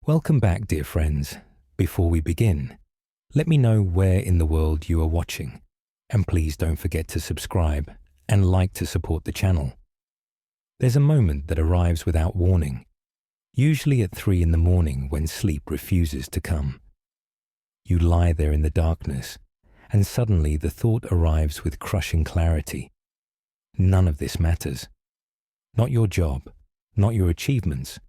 Welcome back, dear friends. Before we begin, let me know where in the world you are watching, and please don't forget to subscribe and like to support the channel. There's a moment that arrives without warning, usually at 3 in the morning when sleep refuses to come. You lie there in the darkness, and suddenly the thought arrives with crushing clarity. None of this matters. Not your job, not your achievements,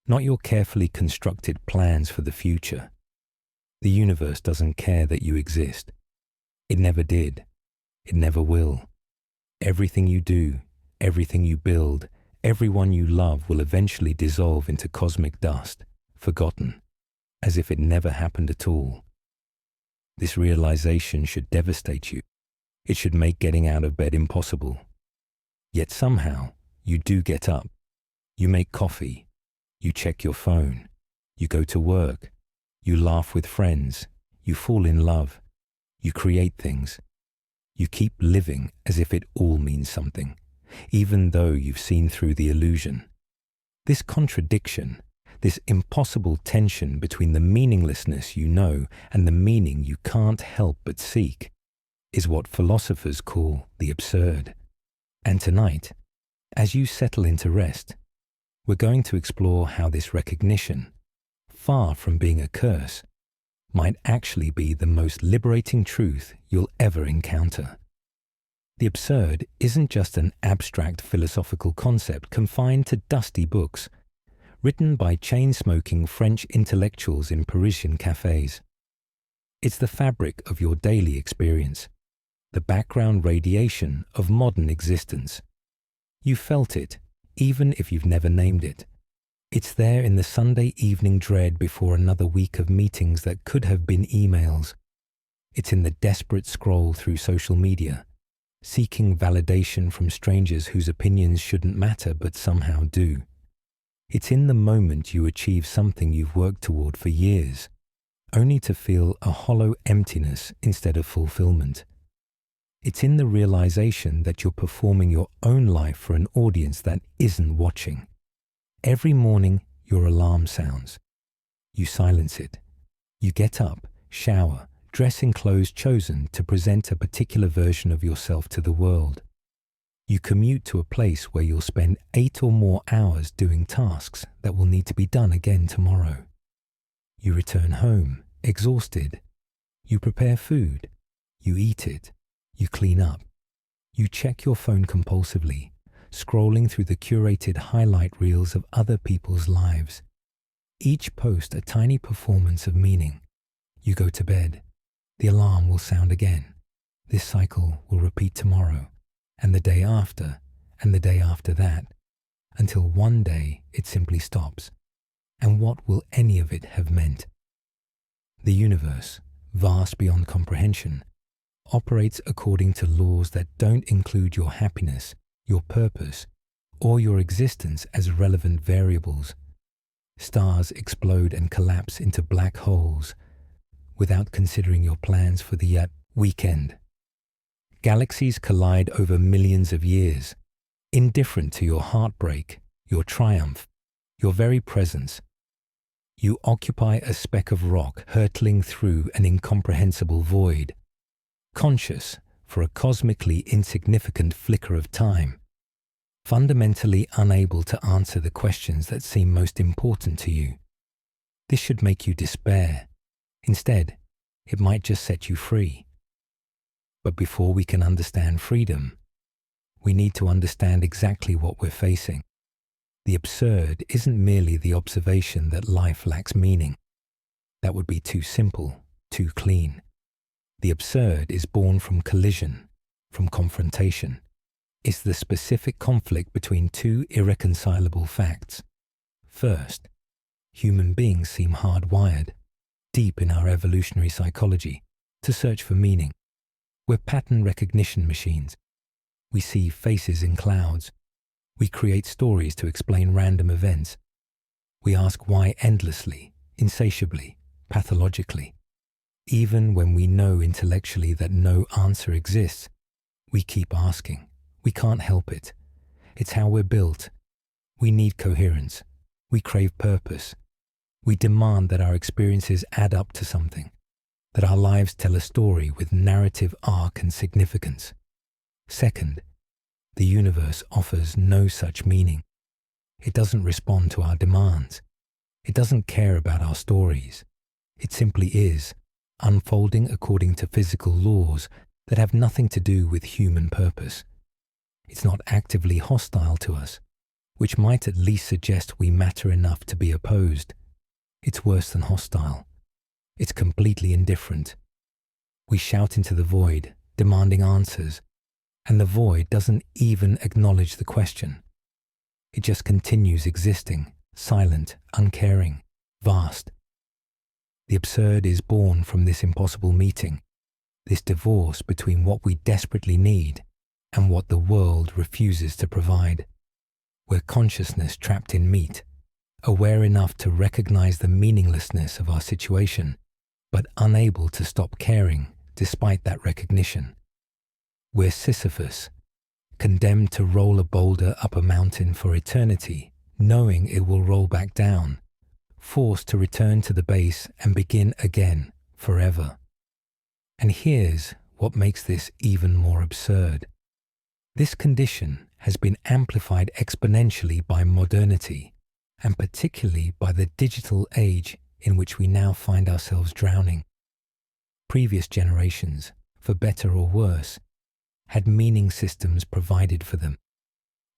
not your carefully constructed plans for the future. The universe doesn't care that you exist. It never did. It never will. Everything you do, everything you build, everyone you love will eventually dissolve into cosmic dust, forgotten, as if it never happened at all. This realization should devastate you. It should make getting out of bed impossible. Yet somehow, you do get up. You make coffee. You check your phone. You go to work. You laugh with friends. You fall in love. You create things. You keep living as if it all means something, even though you've seen through the illusion. This contradiction, this impossible tension between the meaninglessness you know and the meaning you can't help but seek, is what philosophers call the absurd. And tonight, as you settle into rest, we're going to explore how this recognition, far from being a curse, might actually be the most liberating truth you'll ever encounter. The absurd isn't just an abstract philosophical concept confined to dusty books, written by chain-smoking French intellectuals in Parisian cafes. It's the fabric of your daily experience, the background radiation of modern existence. You felt it, even if you've never named it. It's there in the Sunday evening dread before another week of meetings that could have been emails. It's in the desperate scroll through social media, seeking validation from strangers whose opinions shouldn't matter but somehow do. It's in the moment you achieve something you've worked toward for years, only to feel a hollow emptiness instead of fulfillment. It's in the realization that you're performing your own life for an audience that isn't watching. Every morning, your alarm sounds. You silence it. You get up, shower, dress in clothes chosen to present a particular version of yourself to the world. You commute to a place where you'll spend 8 or more hours doing tasks that will need to be done again tomorrow. You return home, exhausted. You prepare food. You eat it. You clean up. You check your phone compulsively, scrolling through the curated highlight reels of other people's lives. Each post a tiny performance of meaning. You go to bed. The alarm will sound again. This cycle will repeat tomorrow, and the day after, and the day after that, until one day it simply stops. And what will any of it have meant? The universe, vast beyond comprehension, operates according to laws that don't include your happiness, your purpose, or your existence as relevant variables. Stars explode and collapse into black holes without considering your plans for the weekend. Galaxies collide over millions of years, indifferent to your heartbreak, your triumph, your very presence. You occupy a speck of rock hurtling through an incomprehensible void, conscious for a cosmically insignificant flicker of time, fundamentally unable to answer the questions that seem most important to you. This should make you despair. Instead, it might just set you free. But before we can understand freedom, we need to understand exactly what we're facing. The absurd isn't merely the observation that life lacks meaning. That would be too simple, too clean. The absurd is born from collision, from confrontation. It's the specific conflict between two irreconcilable facts. First, human beings seem hardwired, deep in our evolutionary psychology, to search for meaning. We're pattern recognition machines. We see faces in clouds. We create stories to explain random events. We ask why endlessly, insatiably, pathologically. Even when we know intellectually that no answer exists, we keep asking. We can't help it. It's how we're built. We need coherence. We crave purpose. We demand that our experiences add up to something, that our lives tell a story with narrative arc and significance. Second, the universe offers no such meaning. It doesn't respond to our demands. It doesn't care about our stories. It simply is, unfolding according to physical laws that have nothing to do with human purpose. It's not actively hostile to us, which might at least suggest we matter enough to be opposed. It's worse than hostile. It's completely indifferent. We shout into the void, demanding answers, and the void doesn't even acknowledge the question. It just continues existing, silent, uncaring, vast. The absurd is born from this impossible meeting, this divorce between what we desperately need and what the world refuses to provide. We're consciousness trapped in meat, aware enough to recognize the meaninglessness of our situation, but unable to stop caring despite that recognition. We're Sisyphus, condemned to roll a boulder up a mountain for eternity, knowing it will roll back down, forced to return to the base and begin again forever. And here's what makes this even more absurd. This condition has been amplified exponentially by modernity, and particularly by the digital age in which we now find ourselves drowning. Previous generations, for better or worse, had meaning systems provided for them.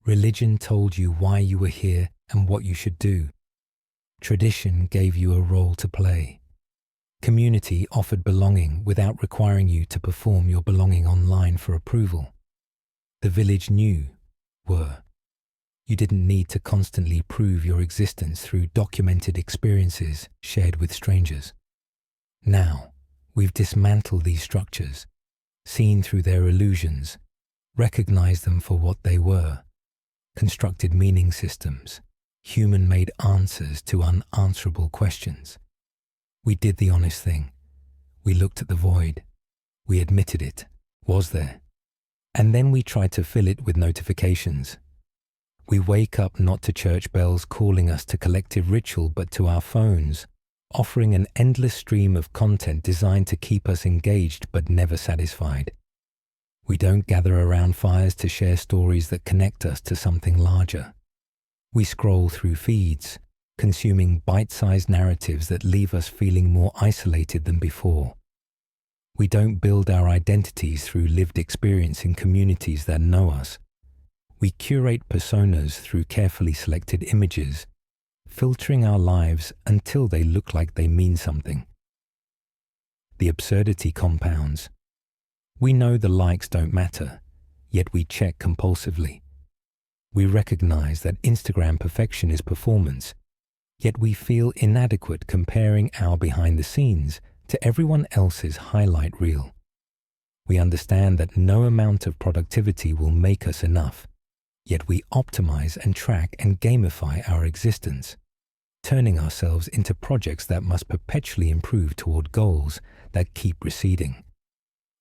Religion told you why you were here and what you should do. Tradition gave you a role to play. Community offered belonging without requiring you to perform your belonging online for approval. The village knew, were. You didn't need to constantly prove your existence through documented experiences shared with strangers. Now, we've dismantled these structures, seen through their illusions, recognized them for what they were, constructed meaning systems, human-made answers to unanswerable questions. We did the honest thing. We looked at the void. We admitted it was there. And then we tried to fill it with notifications. We wake up not to church bells calling us to collective ritual, but to our phones, offering an endless stream of content designed to keep us engaged but never satisfied. We don't gather around fires to share stories that connect us to something larger. We scroll through feeds, consuming bite-sized narratives that leave us feeling more isolated than before. We don't build our identities through lived experience in communities that know us. We curate personas through carefully selected images, filtering our lives until they look like they mean something. The absurdity compounds. We know the likes don't matter, yet we check compulsively. We recognize that Instagram perfection is performance, yet we feel inadequate comparing our behind the scenes to everyone else's highlight reel. We understand that no amount of productivity will make us enough, yet we optimize and track and gamify our existence, turning ourselves into projects that must perpetually improve toward goals that keep receding.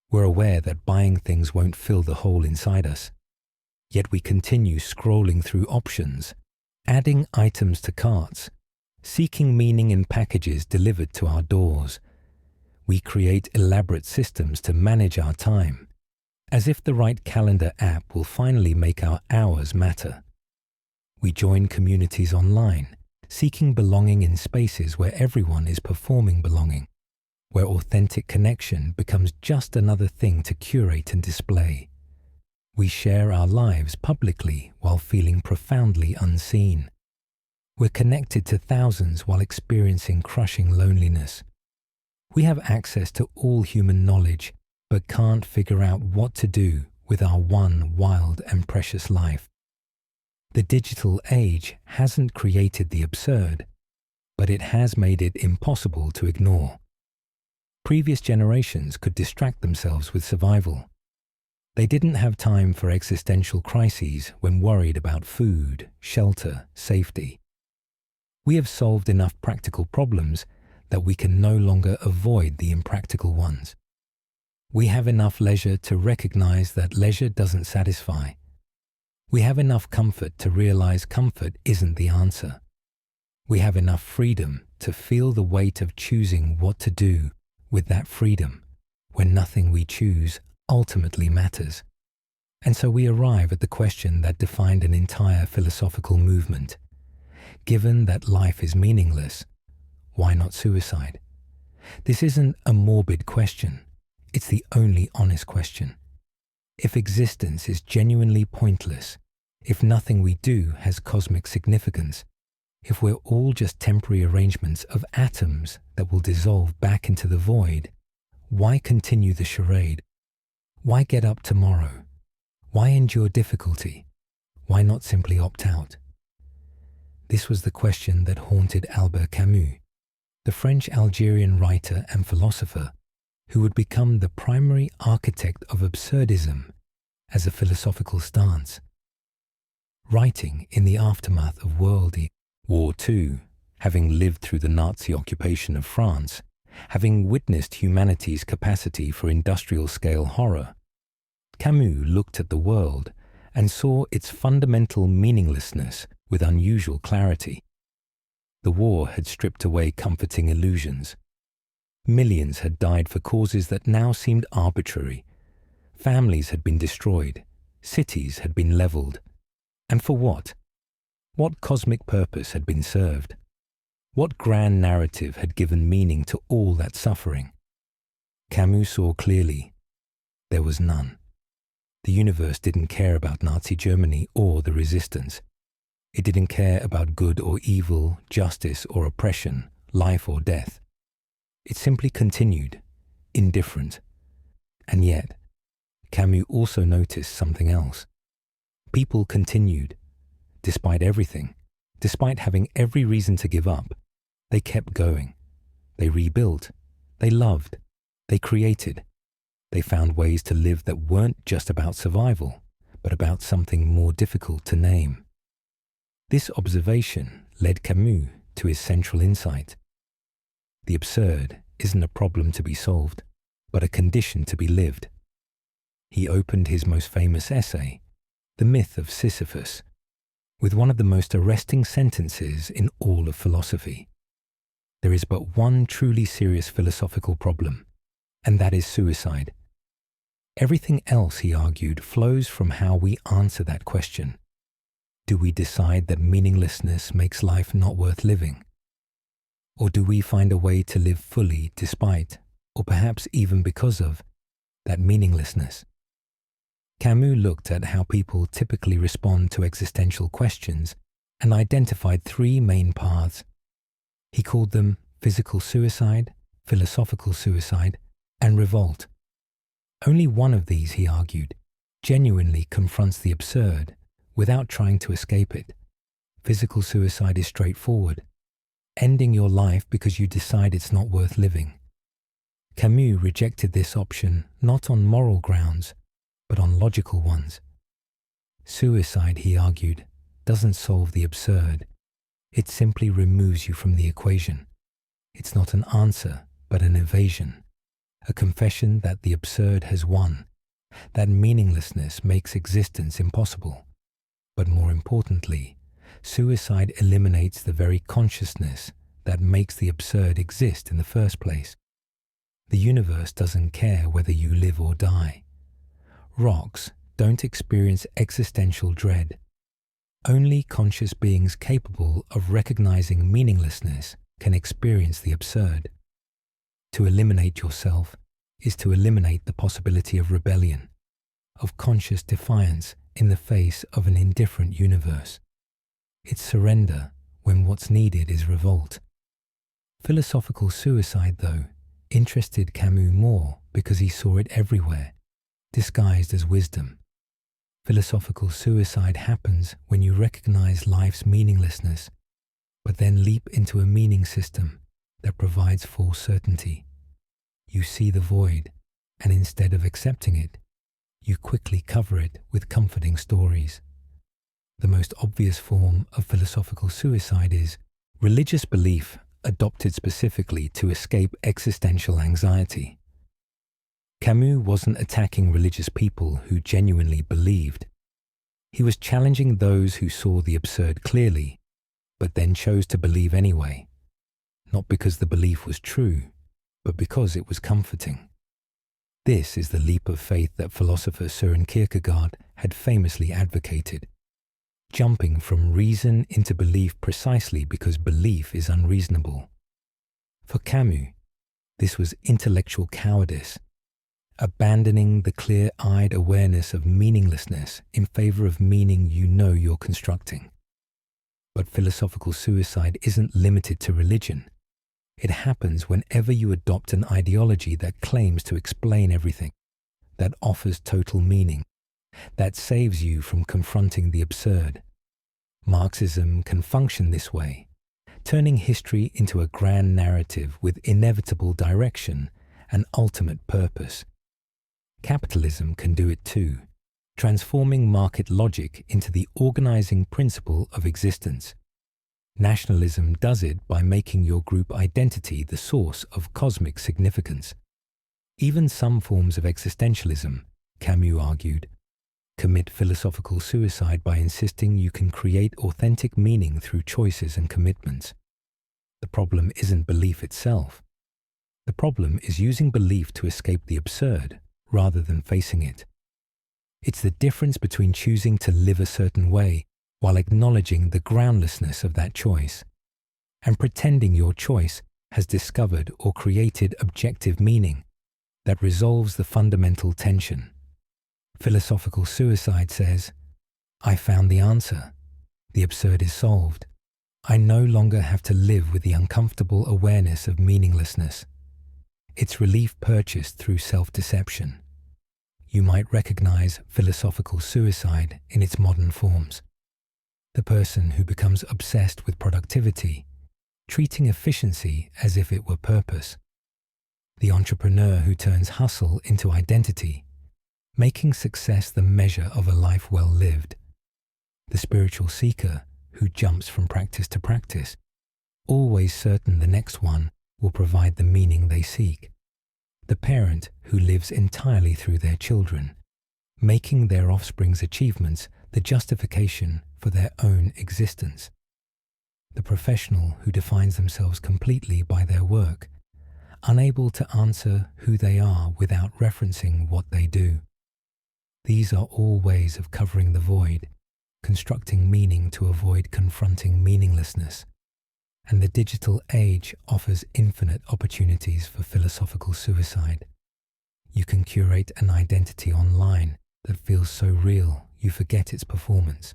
We're aware that buying things won't fill the hole inside us, yet we continue scrolling through options, adding items to carts, seeking meaning in packages delivered to our doors. We create elaborate systems to manage our time, as if the right calendar app will finally make our hours matter. We join communities online, seeking belonging in spaces where everyone is performing belonging, where authentic connection becomes just another thing to curate and display. We share our lives publicly while feeling profoundly unseen. We're connected to thousands while experiencing crushing loneliness. We have access to all human knowledge, but can't figure out what to do with our one wild and precious life. The digital age hasn't created the absurd, but it has made it impossible to ignore. Previous generations could distract themselves with survival. They didn't have time for existential crises when worried about food, shelter, safety. We have solved enough practical problems that we can no longer avoid the impractical ones. We have enough leisure to recognize that leisure doesn't satisfy. We have enough comfort to realize comfort isn't the answer. We have enough freedom to feel the weight of choosing what to do with that freedom when nothing we choose ultimately matters. And so we arrive at the question that defined an entire philosophical movement. Given that life is meaningless, why not suicide? This isn't a morbid question. It's the only honest question. If existence is genuinely pointless, if nothing we do has cosmic significance, if we're all just temporary arrangements of atoms that will dissolve back into the void, why continue the charade? Why get up tomorrow? Why endure difficulty? Why not simply opt out? This was the question that haunted Albert Camus, the French-Algerian writer and philosopher who would become the primary architect of absurdism as a philosophical stance. Writing in the aftermath of World War II, having lived through the Nazi occupation of France, having witnessed humanity's capacity for industrial-scale horror, Camus looked at the world and saw its fundamental meaninglessness with unusual clarity. The war had stripped away comforting illusions. Millions had died for causes that now seemed arbitrary. Families had been destroyed. Cities had been leveled. And for what? What cosmic purpose had been served? What grand narrative had given meaning to all that suffering? Camus saw clearly there was none. The universe didn't care about Nazi Germany or the resistance. It didn't care about good or evil, justice or oppression, life or death. It simply continued, indifferent. And yet, Camus also noticed something else. People continued. Despite everything, despite having every reason to give up, they kept going. They rebuilt. They loved. They created. They found ways to live that weren't just about survival, but about something more difficult to name. This observation led Camus to his central insight. The absurd isn't a problem to be solved, but a condition to be lived. He opened his most famous essay, The Myth of Sisyphus, with one of the most arresting sentences in all of philosophy. There is but one truly serious philosophical problem, and that is suicide. Everything else, he argued, flows from how we answer that question. Do we decide that meaninglessness makes life not worth living? Or do we find a way to live fully despite, or perhaps even because of, that meaninglessness? Camus looked at how people typically respond to existential questions and identified three main paths. He called them physical suicide, philosophical suicide, and revolt. Only one of these, he argued, genuinely confronts the absurd without trying to escape it. Physical suicide is straightforward, ending your life because you decide it's not worth living. Camus rejected this option not on moral grounds, but on logical ones. Suicide, he argued, doesn't solve the absurd. It simply removes you from the equation. It's not an answer, but an evasion. A confession that the absurd has won, that meaninglessness makes existence impossible. But more importantly, suicide eliminates the very consciousness that makes the absurd exist in the first place. The universe doesn't care whether you live or die. Rocks don't experience existential dread. Only conscious beings capable of recognizing meaninglessness can experience the absurd. To eliminate yourself is to eliminate the possibility of rebellion, of conscious defiance in the face of an indifferent universe. It's surrender when what's needed is revolt. Philosophical suicide, though, interested Camus more because he saw it everywhere, disguised as wisdom. Philosophical suicide happens when you recognize life's meaninglessness, but then leap into a meaning system that provides false certainty. You see the void, and instead of accepting it, you quickly cover it with comforting stories. The most obvious form of philosophical suicide is religious belief adopted specifically to escape existential anxiety. Camus wasn't attacking religious people who genuinely believed. He was challenging those who saw the absurd clearly, but then chose to believe anyway. not because the belief was true, but because it was comforting. This is the leap of faith that philosopher Søren Kierkegaard had famously advocated, jumping from reason into belief precisely because belief is unreasonable. For Camus, this was intellectual cowardice, abandoning the clear-eyed awareness of meaninglessness in favor of meaning you know you're constructing. But philosophical suicide isn't limited to religion. It happens whenever you adopt an ideology that claims to explain everything, that offers total meaning, that saves you from confronting the absurd. Marxism can function this way, turning history into a grand narrative with inevitable direction and ultimate purpose. Capitalism can do it too, transforming market logic into the organizing principle of existence. Nationalism does it by making your group identity the source of cosmic significance. Even some forms of existentialism, Camus argued, commit philosophical suicide by insisting you can create authentic meaning through choices and commitments. The problem isn't belief itself. The problem is using belief to escape the absurd rather than facing it. It's the difference between choosing to live a certain way while acknowledging the groundlessness of that choice, and pretending your choice has discovered or created objective meaning that resolves the fundamental tension. Philosophical suicide says, I found the answer. The absurd is solved. I no longer have to live with the uncomfortable awareness of meaninglessness. It's relief purchased through self-deception. You might recognize philosophical suicide in its modern forms. The person who becomes obsessed with productivity, treating efficiency as if it were purpose. The entrepreneur who turns hustle into identity, making success the measure of a life well lived. The spiritual seeker who jumps from practice to practice, always certain the next one will provide the meaning they seek. The parent who lives entirely through their children, making their offspring's achievements the justification for their own existence. The professional who defines themselves completely by their work, unable to answer who they are without referencing what they do. These are all ways of covering the void, constructing meaning to avoid confronting meaninglessness. And the digital age offers infinite opportunities for philosophical suicide. You can curate an identity online that feels so real you forget its performance.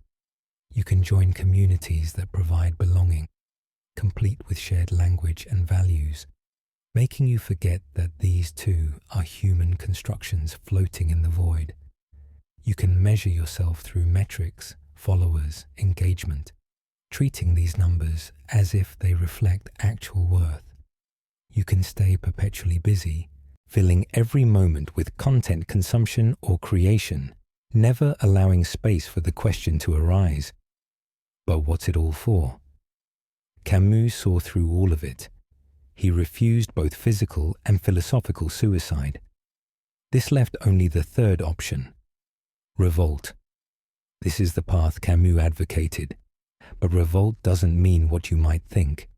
You can join communities that provide belonging, complete with shared language and values, making you forget that these too are human constructions floating in the void. You can measure yourself through metrics, followers, engagement, treating these numbers as if they reflect actual worth. You can stay perpetually busy, filling every moment with content consumption or creation, never allowing space for the question to arise, but what's it all for? Camus saw through all of it. He refused both physical and philosophical suicide. This left only the third option, revolt. This is the path Camus advocated, but revolt doesn't mean what you might think.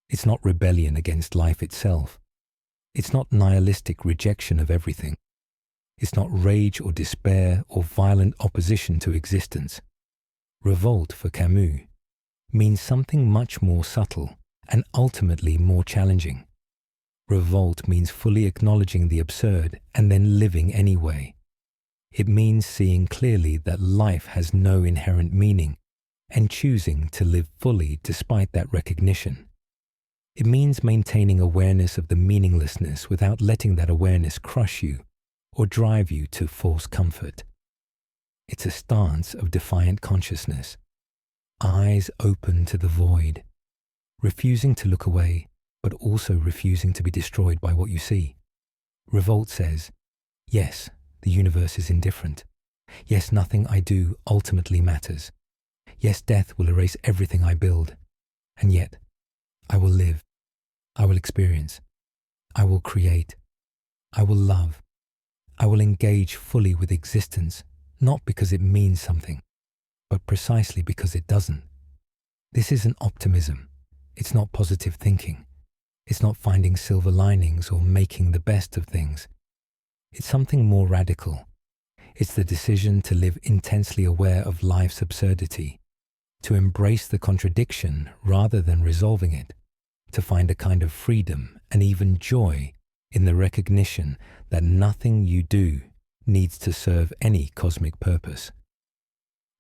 It's not rebellion against life itself. It's not nihilistic rejection of everything. It's not rage or despair or violent opposition to existence. Revolt for Camus means something much more subtle and ultimately more challenging. Revolt means fully acknowledging the absurd and then living anyway. It means seeing clearly that life has no inherent meaning and choosing to live fully despite that recognition. It means maintaining awareness of the meaninglessness without letting that awareness crush you or drive you to false comfort. It's a stance of defiant consciousness, eyes open to the void, refusing to look away, but also refusing to be destroyed by what you see. Revolt says, yes, the universe is indifferent. Yes, nothing I do ultimately matters. Yes, death will erase everything I build. And yet, I will live. I will experience. I will create. I will love. I will engage fully with existence, not because it means something, but precisely because it doesn't. This isn't optimism. It's not positive thinking. It's not finding silver linings or making the best of things. It's something more radical. It's the decision to live intensely aware of life's absurdity, to embrace the contradiction rather than resolving it, to find a kind of freedom and even joy in the recognition that nothing you do needs to serve any cosmic purpose.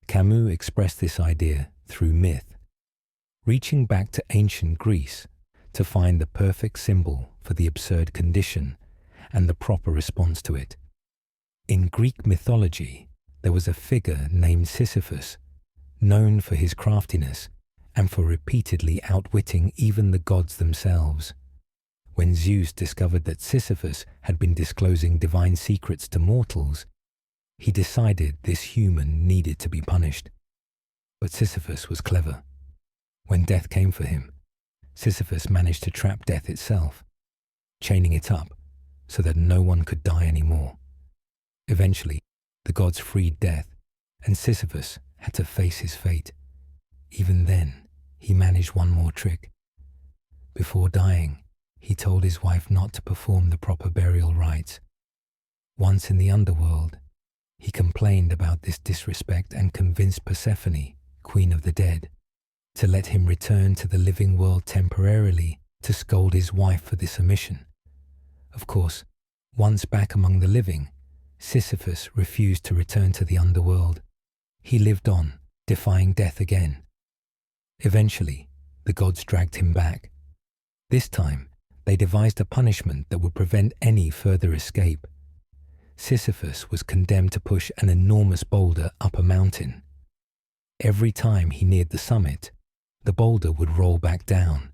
Camus expressed this idea through myth, reaching back to ancient Greece to find the perfect symbol for the absurd condition and the proper response to it. In Greek mythology, there was a figure named Sisyphus, known for his craftiness and for repeatedly outwitting even the gods themselves. When Zeus discovered that Sisyphus had been disclosing divine secrets to mortals, he decided this human needed to be punished. But Sisyphus was clever. When death came for him, Sisyphus managed to trap death itself, chaining it up so that no one could die anymore. Eventually, the gods freed death, and Sisyphus had to face his fate. Even then, he managed one more trick. Before dying, he told his wife not to perform the proper burial rites. Once in the underworld, he complained about this disrespect and convinced Persephone, queen of the dead, to let him return to the living world temporarily to scold his wife for this omission. Of course, once back among the living, Sisyphus refused to return to the underworld. He lived on, defying death again. Eventually, the gods dragged him back. This time, they devised a punishment that would prevent any further escape. Sisyphus was condemned to push an enormous boulder up a mountain. Every time he neared the summit, the boulder would roll back down.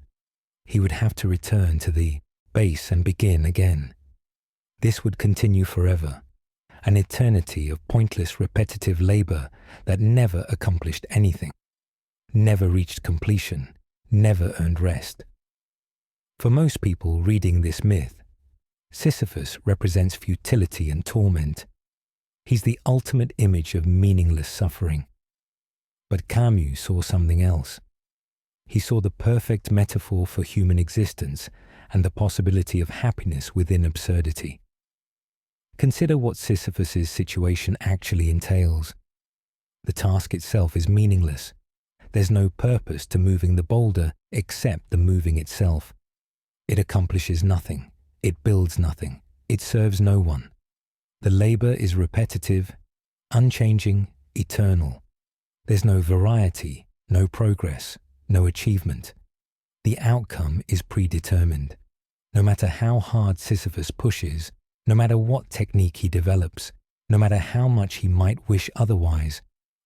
He would have to return to the base and begin again. This would continue forever, an eternity of pointless repetitive labor that never accomplished anything, never reached completion, never earned rest. For most people reading this myth, Sisyphus represents futility and torment. He's the ultimate image of meaningless suffering. But Camus saw something else. He saw the perfect metaphor for human existence and the possibility of happiness within absurdity. Consider what Sisyphus's situation actually entails. The task itself is meaningless. There's no purpose to moving the boulder except the moving itself. It accomplishes nothing. It builds nothing. It serves no one. The labor is repetitive, unchanging, eternal. There's no variety, no progress, no achievement. The outcome is predetermined. No matter how hard Sisyphus pushes, no matter what technique he develops, no matter how much he might wish otherwise,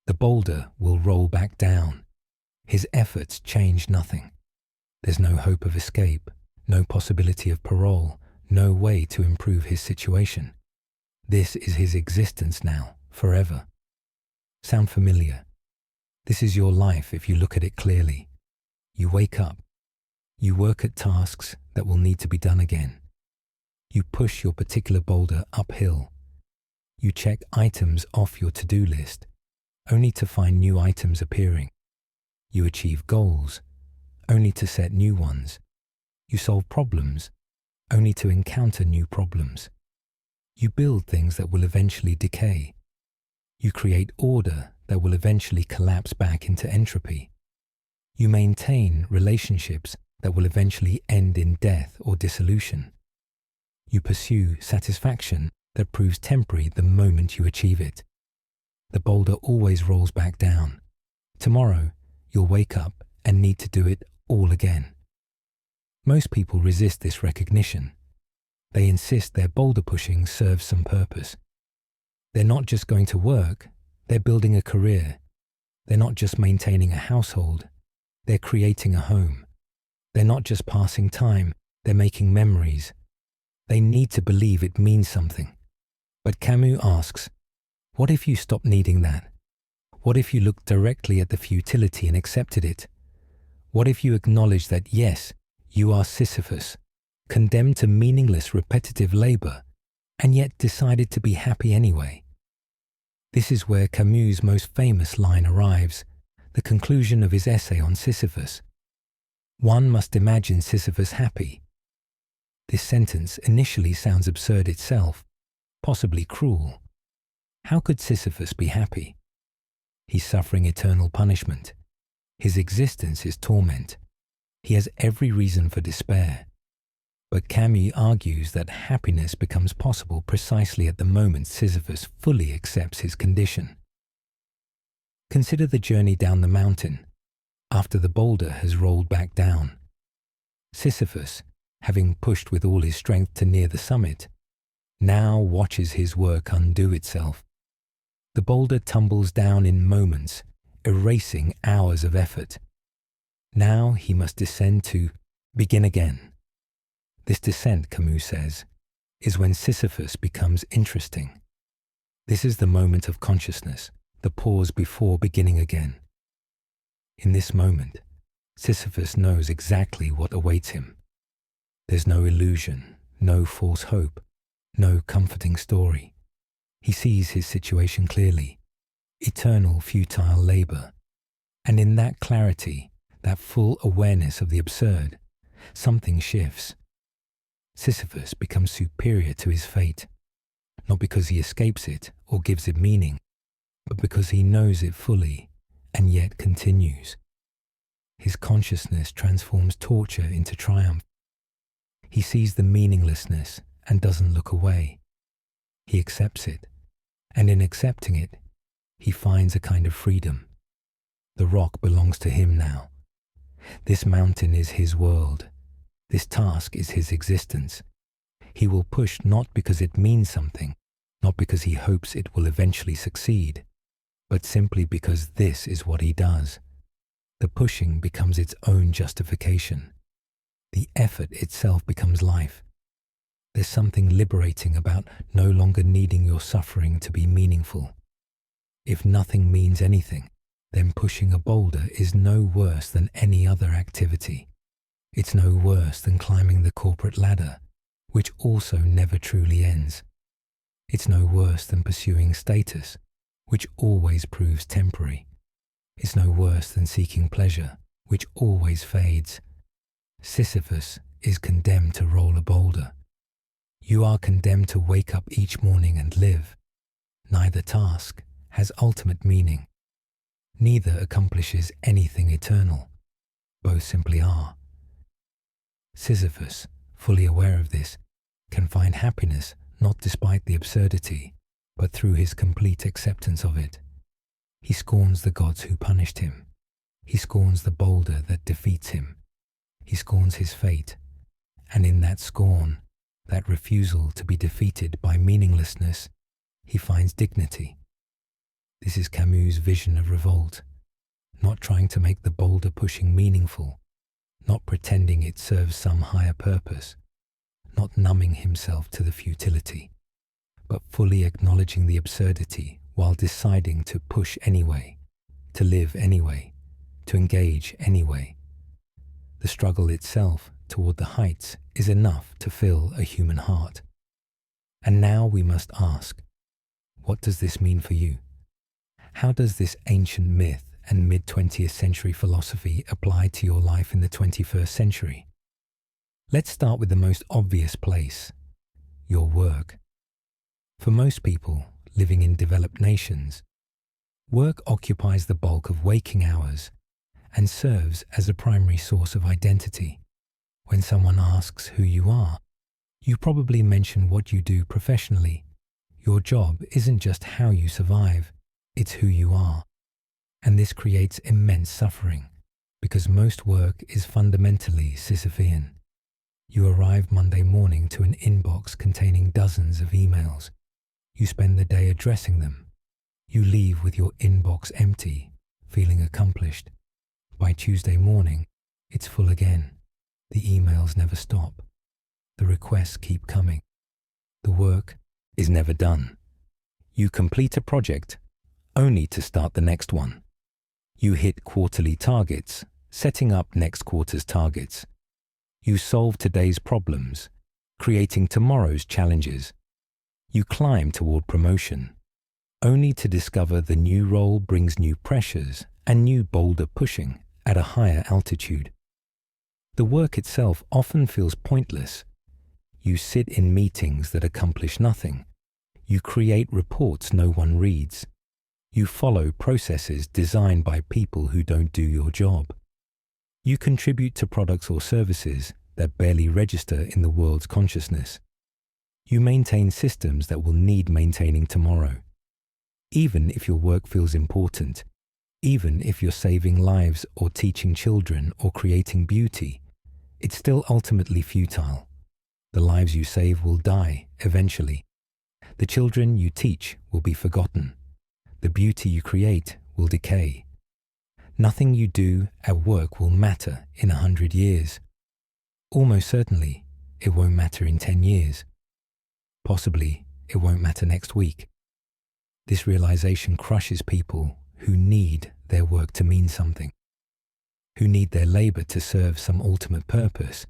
the boulder will roll back down. His efforts change nothing. There's no hope of escape, no possibility of parole, no way to improve his situation. This is his existence now, forever. Sound familiar? This is your life if you look at it clearly. You wake up. You work at tasks that will need to be done again. You push your particular boulder uphill. You check items off your to-do list, only to find new items appearing. You achieve goals, only to set new ones. You solve problems, only to encounter new problems. You build things that will eventually decay. You create order that will eventually collapse back into entropy. You maintain relationships that will eventually end in death or dissolution. You pursue satisfaction that proves temporary the moment you achieve it. The boulder always rolls back down. Tomorrow, you'll wake up and need to do it all again. Most people resist this recognition. They insist their boulder pushing serves some purpose. They're not just going to work, they're building a career. They're not just maintaining a household, they're creating a home. They're not just passing time, they're making memories. They need to believe it means something. But Camus asks, what if you stopped needing that? What if you looked directly at the futility and accepted it? What if you acknowledged that yes, you are Sisyphus, condemned to meaningless repetitive labor, and yet decided to be happy anyway? This is where Camus' most famous line arrives, the conclusion of his essay on Sisyphus. One must imagine Sisyphus happy, This sentence initially sounds absurd itself, possibly cruel. How could Sisyphus be happy? He's suffering eternal punishment. His existence is torment. He has every reason for despair. But Camus argues that happiness becomes possible precisely at the moment Sisyphus fully accepts his condition. Consider the journey down the mountain, after the boulder has rolled back down. Sisyphus, having pushed with all his strength to near the summit, now watches his work undo itself. The boulder tumbles down in moments, erasing hours of effort. Now he must descend to begin again. This descent, Camus says, is when Sisyphus becomes interesting. This is the moment of consciousness, the pause before beginning again. In this moment, Sisyphus knows exactly what awaits him. There's no illusion, no false hope, no comforting story. He sees his situation clearly, eternal futile labor. And in that clarity, that full awareness of the absurd, something shifts. Sisyphus becomes superior to his fate, not because he escapes it or gives it meaning, but because he knows it fully and yet continues. His consciousness transforms torture into triumph. He sees the meaninglessness and doesn't look away. He accepts it, and in accepting it, he finds a kind of freedom. The rock belongs to him now. This mountain is his world. This task is his existence. He will push not because it means something, not because he hopes it will eventually succeed, but simply because this is what he does. The pushing becomes its own justification. The effort itself becomes life. There's something liberating about no longer needing your suffering to be meaningful. If nothing means anything, then pushing a boulder is no worse than any other activity. It's no worse than climbing the corporate ladder, which also never truly ends. It's no worse than pursuing status, which always proves temporary. It's no worse than seeking pleasure, which always fades. Sisyphus is condemned to roll a boulder. You are condemned to wake up each morning and live. Neither task has ultimate meaning. Neither accomplishes anything eternal. Both simply are. Sisyphus, fully aware of this, can find happiness not despite the absurdity, but through his complete acceptance of it. He scorns the gods who punished him. He scorns the boulder that defeats him. He scorns his fate, and in that scorn, that refusal to be defeated by meaninglessness, he finds dignity. This is Camus' vision of revolt, not trying to make the boulder pushing meaningful, not pretending it serves some higher purpose, not numbing himself to the futility, but fully acknowledging the absurdity while deciding to push anyway, to live anyway, to engage anyway. The struggle itself toward the heights is enough to fill a human heart. And now we must ask, what does this mean for you? How does this ancient myth and mid-20th century philosophy apply to your life in the 21st century? Let's start with the most obvious place, your work. For most people living in developed nations, work occupies the bulk of waking hours and serves as a primary source of identity. When someone asks who you are, you probably mention what you do professionally. Your job isn't just how you survive, it's who you are. And this creates immense suffering, because most work is fundamentally Sisyphean. You arrive Monday morning to an inbox containing dozens of emails. You spend the day addressing them. You leave with your inbox empty, feeling accomplished. By Tuesday morning, it's full again. The emails never stop. The requests keep coming. The work is never done. You complete a project only to start the next one. You hit quarterly targets, setting up next quarter's targets. You solve today's problems, creating tomorrow's challenges. You climb toward promotion, only to discover the new role brings new pressures and new boulder pushing at a higher altitude. The work itself often feels pointless. You sit in meetings that accomplish nothing. You create reports no one reads. You follow processes designed by people who don't do your job. You contribute to products or services that barely register in the world's consciousness. You maintain systems that will need maintaining tomorrow. Even if your work feels important, even if you're saving lives or teaching children or creating beauty, it's still ultimately futile. The lives you save will die eventually. The children you teach will be forgotten. The beauty you create will decay. Nothing you do at work will matter in 100 years. Almost certainly, it won't matter in 10 years. Possibly, it won't matter next week. This realization crushes people who need their work to mean something, who need their labor to serve some ultimate purpose,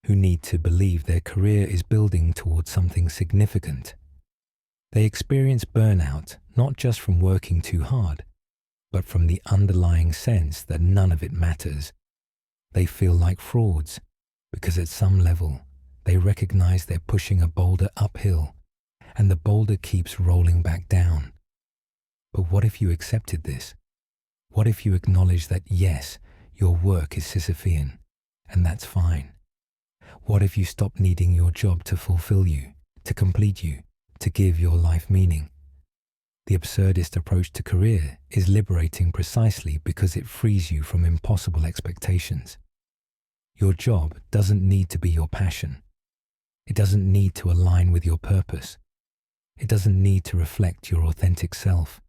who need to believe their career is building towards something significant. They experience burnout not just from working too hard, but from the underlying sense that none of it matters. They feel like frauds because at some level they recognize they're pushing a boulder uphill and the boulder keeps rolling back down. But what if you accepted this? What if you acknowledge that yes, your work is Sisyphean, and that's fine? What if you stop needing your job to fulfill you, to complete you, to give your life meaning? The absurdist approach to career is liberating precisely because it frees you from impossible expectations. Your job doesn't need to be your passion. It doesn't need to align with your purpose. It doesn't need to reflect your authentic self.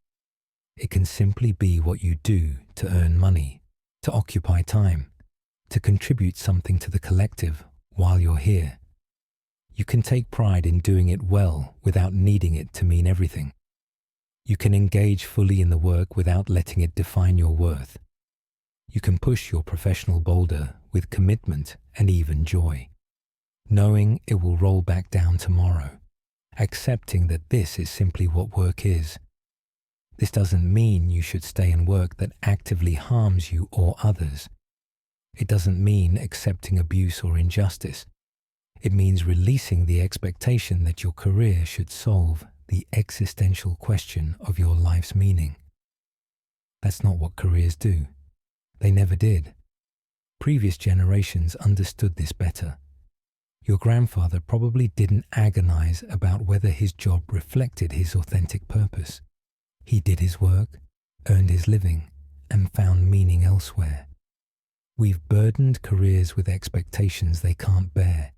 It can simply be what you do to earn money, to occupy time, to contribute something to the collective while you're here. You can take pride in doing it well without needing it to mean everything. You can engage fully in the work without letting it define your worth. You can push your professional boulder with commitment and even joy, knowing it will roll back down tomorrow, accepting that this is simply what work is. This doesn't mean you should stay in work that actively harms you or others. It doesn't mean accepting abuse or injustice. It means releasing the expectation that your career should solve the existential question of your life's meaning. That's not what careers do. They never did. Previous generations understood this better. Your grandfather probably didn't agonize about whether his job reflected his authentic purpose. He did his work, earned his living, and found meaning elsewhere. We've burdened careers with expectations they can't bear,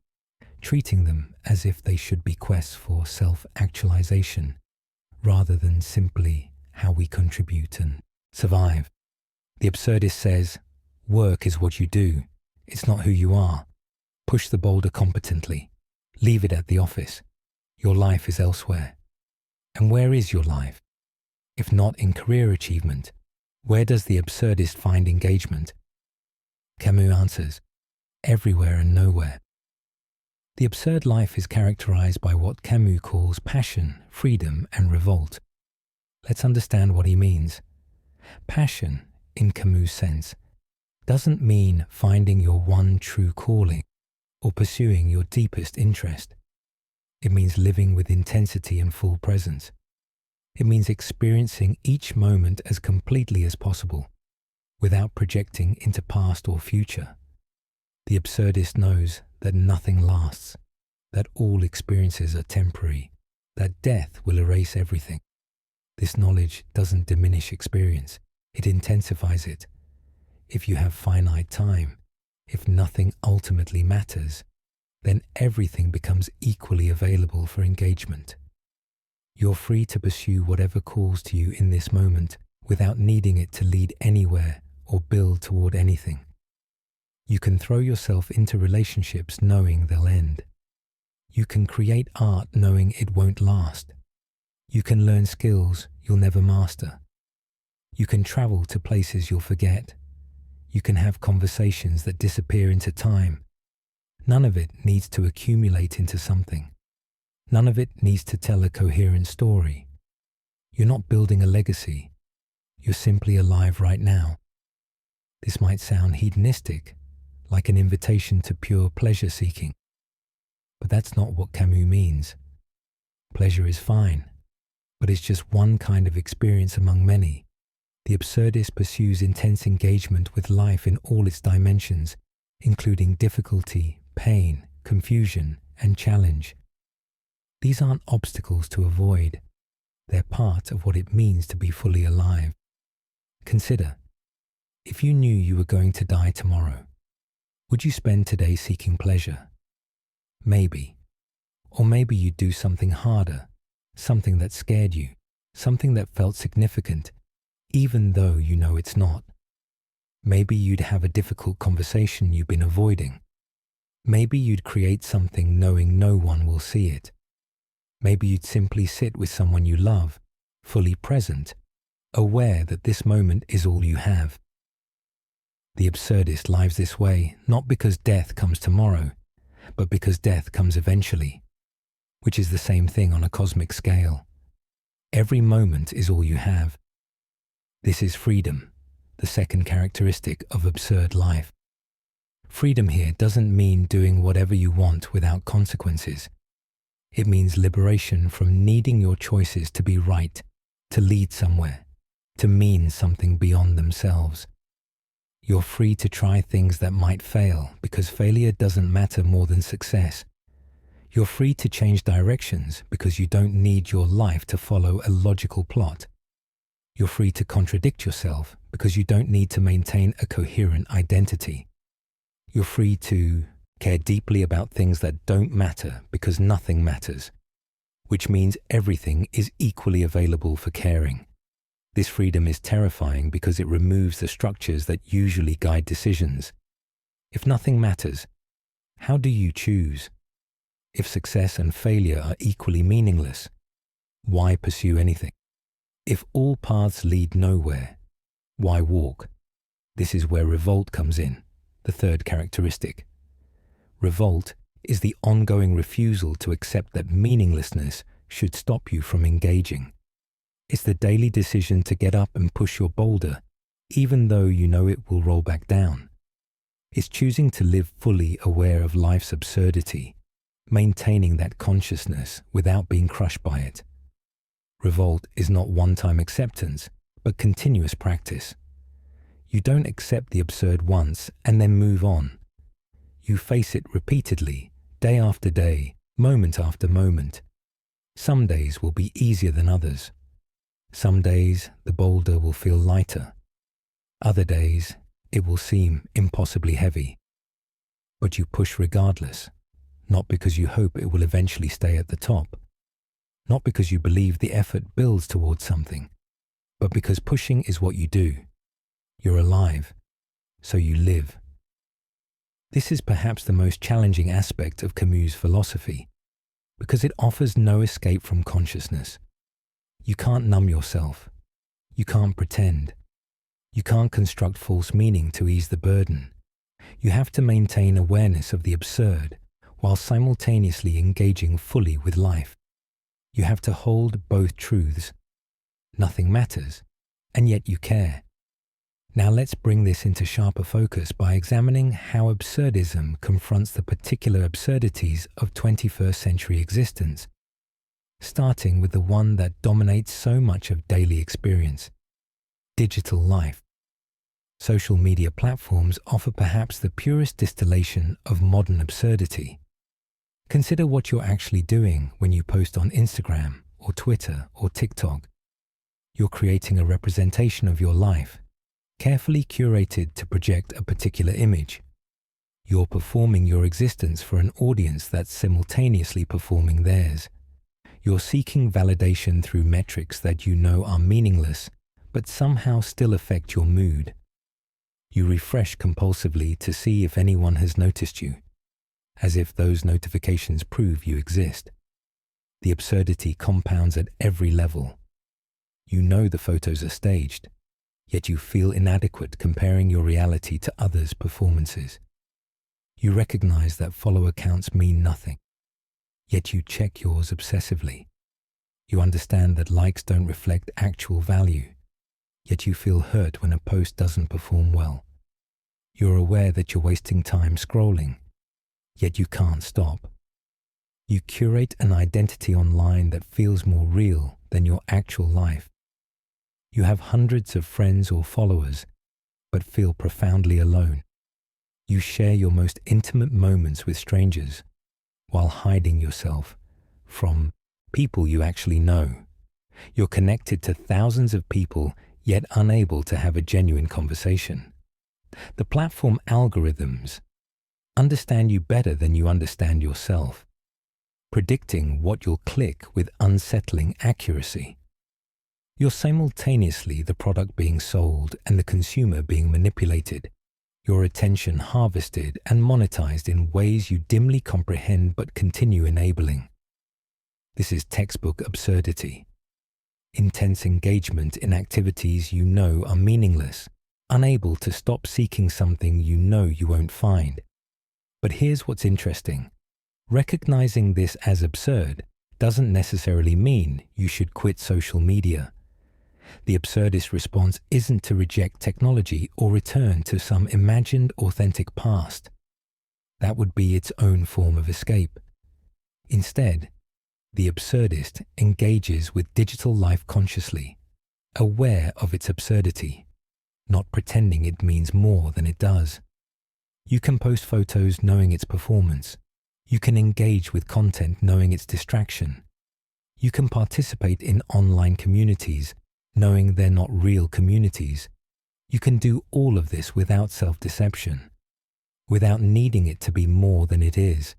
treating them as if they should be quests for self-actualization, rather than simply how we contribute and survive. The absurdist says, work is what you do, it's not who you are. Push the boulder competently. Leave it at the office. Your life is elsewhere. And where is your life? If not in career achievement, where does the absurdist find engagement? Camus answers, everywhere and nowhere. The absurd life is characterized by what Camus calls passion, freedom, and revolt. Let's understand what he means. Passion, in Camus' sense, doesn't mean finding your one true calling or pursuing your deepest interest. It means living with intensity and full presence. It means experiencing each moment as completely as possible, without projecting into past or future. The absurdist knows that nothing lasts, that all experiences are temporary, that death will erase everything. This knowledge doesn't diminish experience, it intensifies it. If you have finite time, if nothing ultimately matters, then everything becomes equally available for engagement. You're free to pursue whatever calls to you in this moment without needing it to lead anywhere or build toward anything. You can throw yourself into relationships knowing they'll end. You can create art knowing it won't last. You can learn skills you'll never master. You can travel to places you'll forget. You can have conversations that disappear into time. None of it needs to accumulate into something. None of it needs to tell a coherent story. You're not building a legacy. You're simply alive right now. This might sound hedonistic, like an invitation to pure pleasure-seeking. But that's not what Camus means. Pleasure is fine, but it's just one kind of experience among many. The absurdist pursues intense engagement with life in all its dimensions, including difficulty, pain, confusion, and challenge. These aren't obstacles to avoid. They're part of what it means to be fully alive. Consider, if you knew you were going to die tomorrow, would you spend today seeking pleasure? Maybe. Or maybe you'd do something harder, something that scared you, something that felt significant, even though you know it's not. Maybe you'd have a difficult conversation you've been avoiding. Maybe you'd create something knowing no one will see it. Maybe you'd simply sit with someone you love, fully present, aware that this moment is all you have. The absurdist lives this way not because death comes tomorrow, but because death comes eventually, which is the same thing on a cosmic scale. Every moment is all you have. This is freedom, the second characteristic of absurd life. Freedom here doesn't mean doing whatever you want without consequences. It means liberation from needing your choices to be right, to lead somewhere, to mean something beyond themselves. You're free to try things that might fail because failure doesn't matter more than success. You're free to change directions because you don't need your life to follow a logical plot. You're free to contradict yourself because you don't need to maintain a coherent identity. You're free to care deeply about things that don't matter because nothing matters, which means everything is equally available for caring. This freedom is terrifying because it removes the structures that usually guide decisions. If nothing matters, how do you choose? If success and failure are equally meaningless, why pursue anything? If all paths lead nowhere, why walk? This is where revolt comes in, the third characteristic. Revolt is the ongoing refusal to accept that meaninglessness should stop you from engaging. It's the daily decision to get up and push your boulder, even though you know it will roll back down. It's choosing to live fully aware of life's absurdity, maintaining that consciousness without being crushed by it. Revolt is not one-time acceptance, but continuous practice. You don't accept the absurd once and then move on. You face it repeatedly, day after day, moment after moment. Some days will be easier than others. Some days the boulder will feel lighter. Other days it will seem impossibly heavy. But you push regardless, not because you hope it will eventually stay at the top, not because you believe the effort builds towards something, but because pushing is what you do. You're alive, so you live. This is perhaps the most challenging aspect of Camus' philosophy, because it offers no escape from consciousness. You can't numb yourself. You can't pretend. You can't construct false meaning to ease the burden. You have to maintain awareness of the absurd while simultaneously engaging fully with life. You have to hold both truths. Nothing matters, and yet you care. Now let's bring this into sharper focus by examining how absurdism confronts the particular absurdities of 21st century existence, starting with the one that dominates so much of daily experience: digital life. Social media platforms offer perhaps the purest distillation of modern absurdity. Consider what you're actually doing when you post on Instagram or Twitter or TikTok. You're creating a representation of your life, carefully curated to project a particular image. You're performing your existence for an audience that's simultaneously performing theirs. You're seeking validation through metrics that you know are meaningless, but somehow still affect your mood. You refresh compulsively to see if anyone has noticed you, as if those notifications prove you exist. The absurdity compounds at every level. You know the photos are staged, yet you feel inadequate comparing your reality to others' performances. You recognize that follower counts mean nothing, yet you check yours obsessively. You understand that likes don't reflect actual value, yet you feel hurt when a post doesn't perform well. You're aware that you're wasting time scrolling, yet you can't stop. You curate an identity online that feels more real than your actual life. You have hundreds of friends or followers, but feel profoundly alone. You share your most intimate moments with strangers while hiding yourself from people you actually know. You're connected to thousands of people, yet unable to have a genuine conversation. The platform algorithms understand you better than you understand yourself, predicting what you'll click with unsettling accuracy. You're simultaneously the product being sold and the consumer being manipulated, your attention harvested and monetized in ways you dimly comprehend but continue enabling. This is textbook absurdity. Intense engagement in activities you know are meaningless, unable to stop seeking something you know you won't find. But here's what's interesting. Recognizing this as absurd doesn't necessarily mean you should quit social media. The absurdist response isn't to reject technology or return to some imagined authentic past. That would be its own form of escape. Instead, the absurdist engages with digital life consciously, aware of its absurdity, not pretending it means more than it does. You can post photos knowing its performance. You can engage with content knowing its distraction. You can participate in online communities knowing they're not real communities. You can do all of this without self-deception, without needing it to be more than it is.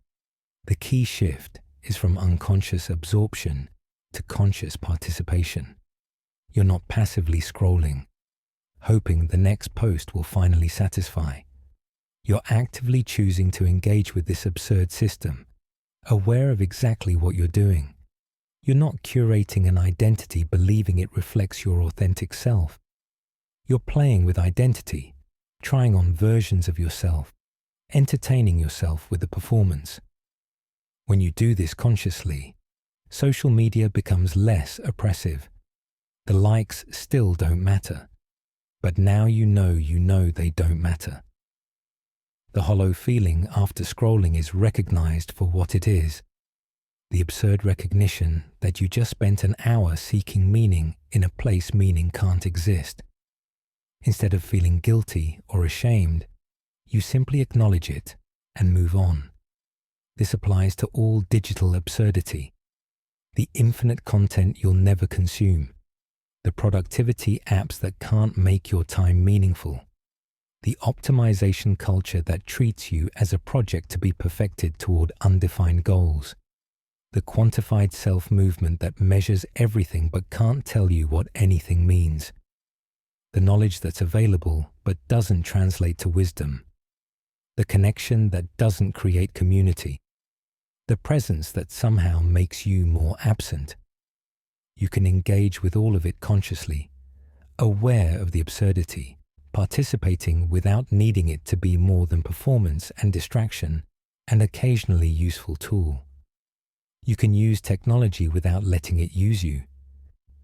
The key shift is from unconscious absorption to conscious participation. You're not passively scrolling, hoping the next post will finally satisfy. You're actively choosing to engage with this absurd system, aware of exactly what you're doing. You're not curating an identity believing it reflects your authentic self. You're playing with identity, trying on versions of yourself, entertaining yourself with the performance. When you do this consciously, social media becomes less oppressive. The likes still don't matter, but now you know they don't matter. The hollow feeling after scrolling is recognized for what it is. The absurd recognition that you just spent an hour seeking meaning in a place meaning can't exist. Instead of feeling guilty or ashamed, you simply acknowledge it and move on. This applies to all digital absurdity, the infinite content you'll never consume, the productivity apps that can't make your time meaningful, the optimization culture that treats you as a project to be perfected toward undefined goals, the quantified self-movement that measures everything but can't tell you what anything means, the knowledge that's available but doesn't translate to wisdom, the connection that doesn't create community, the presence that somehow makes you more absent. You can engage with all of it consciously, aware of the absurdity, participating without needing it to be more than performance and distraction, and occasionally useful tool. You can use technology without letting it use you,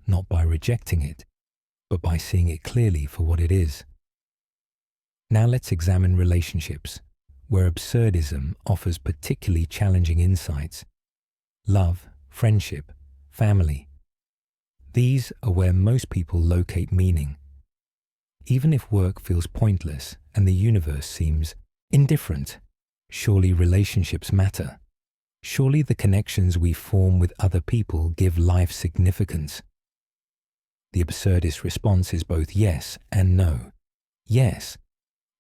not by rejecting it, but by seeing it clearly for what it is. Now let's examine relationships, where absurdism offers particularly challenging insights. Love, friendship, family. These are where most people locate meaning. Even if work feels pointless and the universe seems indifferent, surely relationships matter. Surely the connections we form with other people give life significance. The absurdist response is both yes and no. Yes,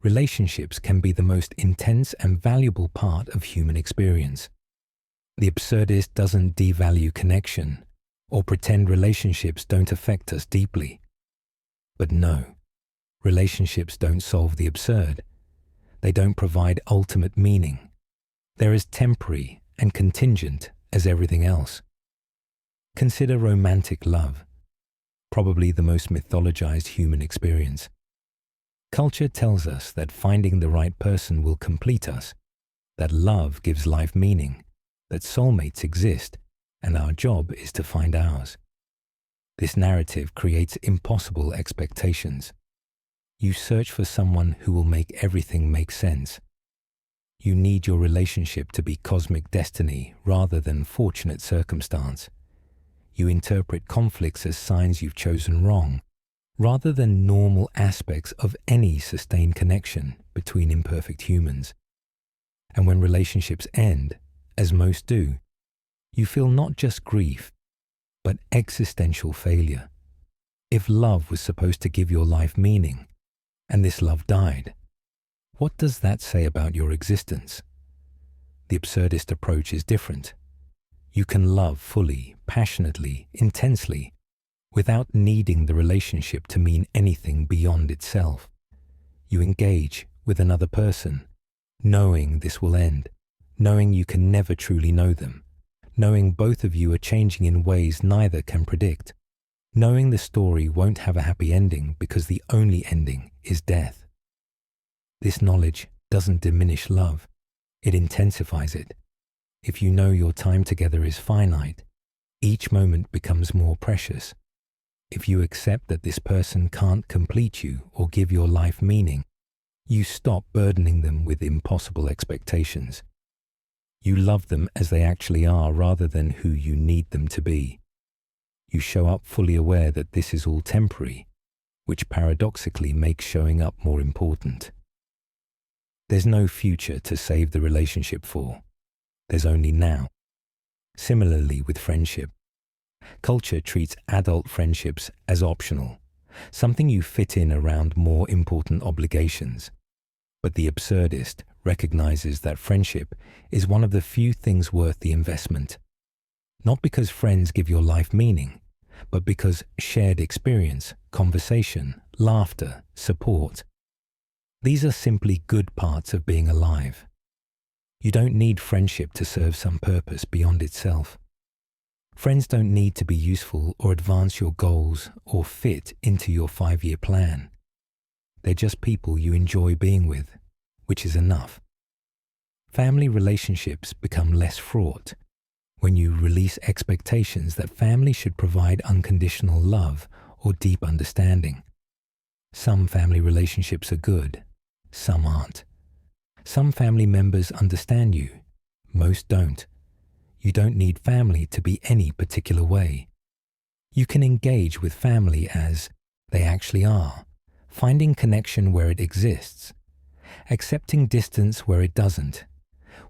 relationships can be the most intense and valuable part of human experience. The absurdist doesn't devalue connection or pretend relationships don't affect us deeply. But no, relationships don't solve the absurd. They don't provide ultimate meaning. They're as temporary and contingent as everything else. Consider romantic love, probably the most mythologized human experience. Culture tells us that finding the right person will complete us, that love gives life meaning, that soulmates exist, and our job is to find ours. This narrative creates impossible expectations. You search for someone who will make everything make sense. You need your relationship to be cosmic destiny rather than fortunate circumstance. You interpret conflicts as signs you've chosen wrong, rather than normal aspects of any sustained connection between imperfect humans. And when relationships end, as most do, you feel not just grief, but existential failure. If love was supposed to give your life meaning, and this love died, what does that say about your existence? The absurdist approach is different. You can love fully, passionately, intensely, without needing the relationship to mean anything beyond itself. You engage with another person, knowing this will end, knowing you can never truly know them, knowing both of you are changing in ways neither can predict, knowing the story won't have a happy ending because the only ending is death. This knowledge doesn't diminish love, it intensifies it. If you know your time together is finite, each moment becomes more precious. If you accept that this person can't complete you or give your life meaning, you stop burdening them with impossible expectations. You love them as they actually are rather than who you need them to be. You show up fully aware that this is all temporary, which paradoxically makes showing up more important. There's no future to save the relationship for. There's only now. Similarly with friendship. Culture treats adult friendships as optional, something you fit in around more important obligations. But the absurdist recognizes that friendship is one of the few things worth the investment. Not because friends give your life meaning, but because shared experience, conversation, laughter, support. These are simply good parts of being alive. You don't need friendship to serve some purpose beyond itself. Friends don't need to be useful or advance your goals or fit into your 5-year plan. They're just people you enjoy being with, which is enough. Family relationships become less fraught when you release expectations that family should provide unconditional love or deep understanding. Some family relationships are good, some aren't. Some family members understand you, most don't. You don't need family to be any particular way. You can engage with family as they actually are, finding connection where it exists, accepting distance where it doesn't,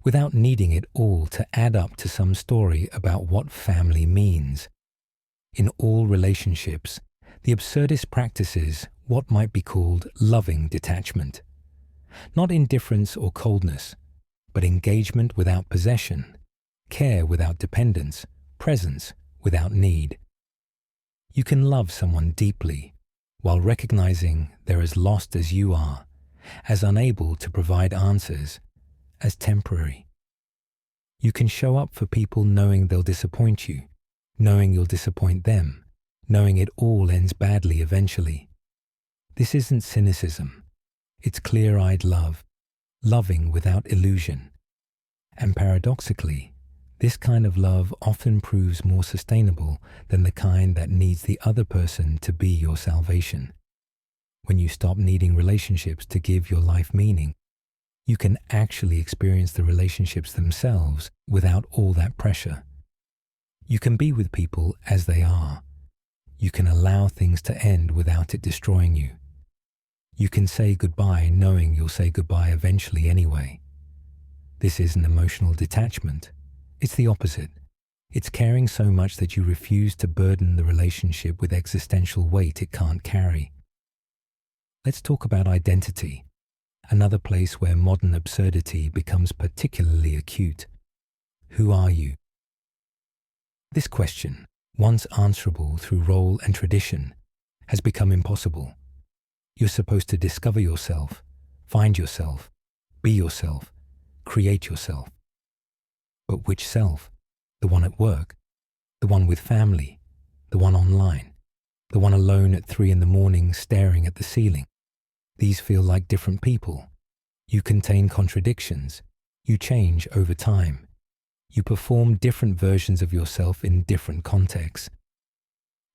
without needing it all to add up to some story about what family means. In all relationships, the absurdist practices what might be called loving detachment. Not indifference or coldness, but engagement without possession, care without dependence, presence without need. You can love someone deeply while recognizing they're as lost as you are, as unable to provide answers, as temporary. You can show up for people knowing they'll disappoint you, knowing you'll disappoint them, knowing it all ends badly eventually. This isn't cynicism. It's clear-eyed love, loving without illusion. And paradoxically, this kind of love often proves more sustainable than the kind that needs the other person to be your salvation. When you stop needing relationships to give your life meaning, you can actually experience the relationships themselves without all that pressure. You can be with people as they are. You can allow things to end without it destroying you. You can say goodbye knowing you'll say goodbye eventually anyway. This isn't emotional detachment. It's the opposite. It's caring so much that you refuse to burden the relationship with existential weight it can't carry. Let's talk about identity, another place where modern absurdity becomes particularly acute. Who are you? This question, once answerable through role and tradition, has become impossible. You're supposed to discover yourself, find yourself, be yourself, create yourself. But which self? The one at work? The one with family? The one online? The one alone at 3 a.m. staring at the ceiling? These feel like different people. You contain contradictions. You change over time. You perform different versions of yourself in different contexts.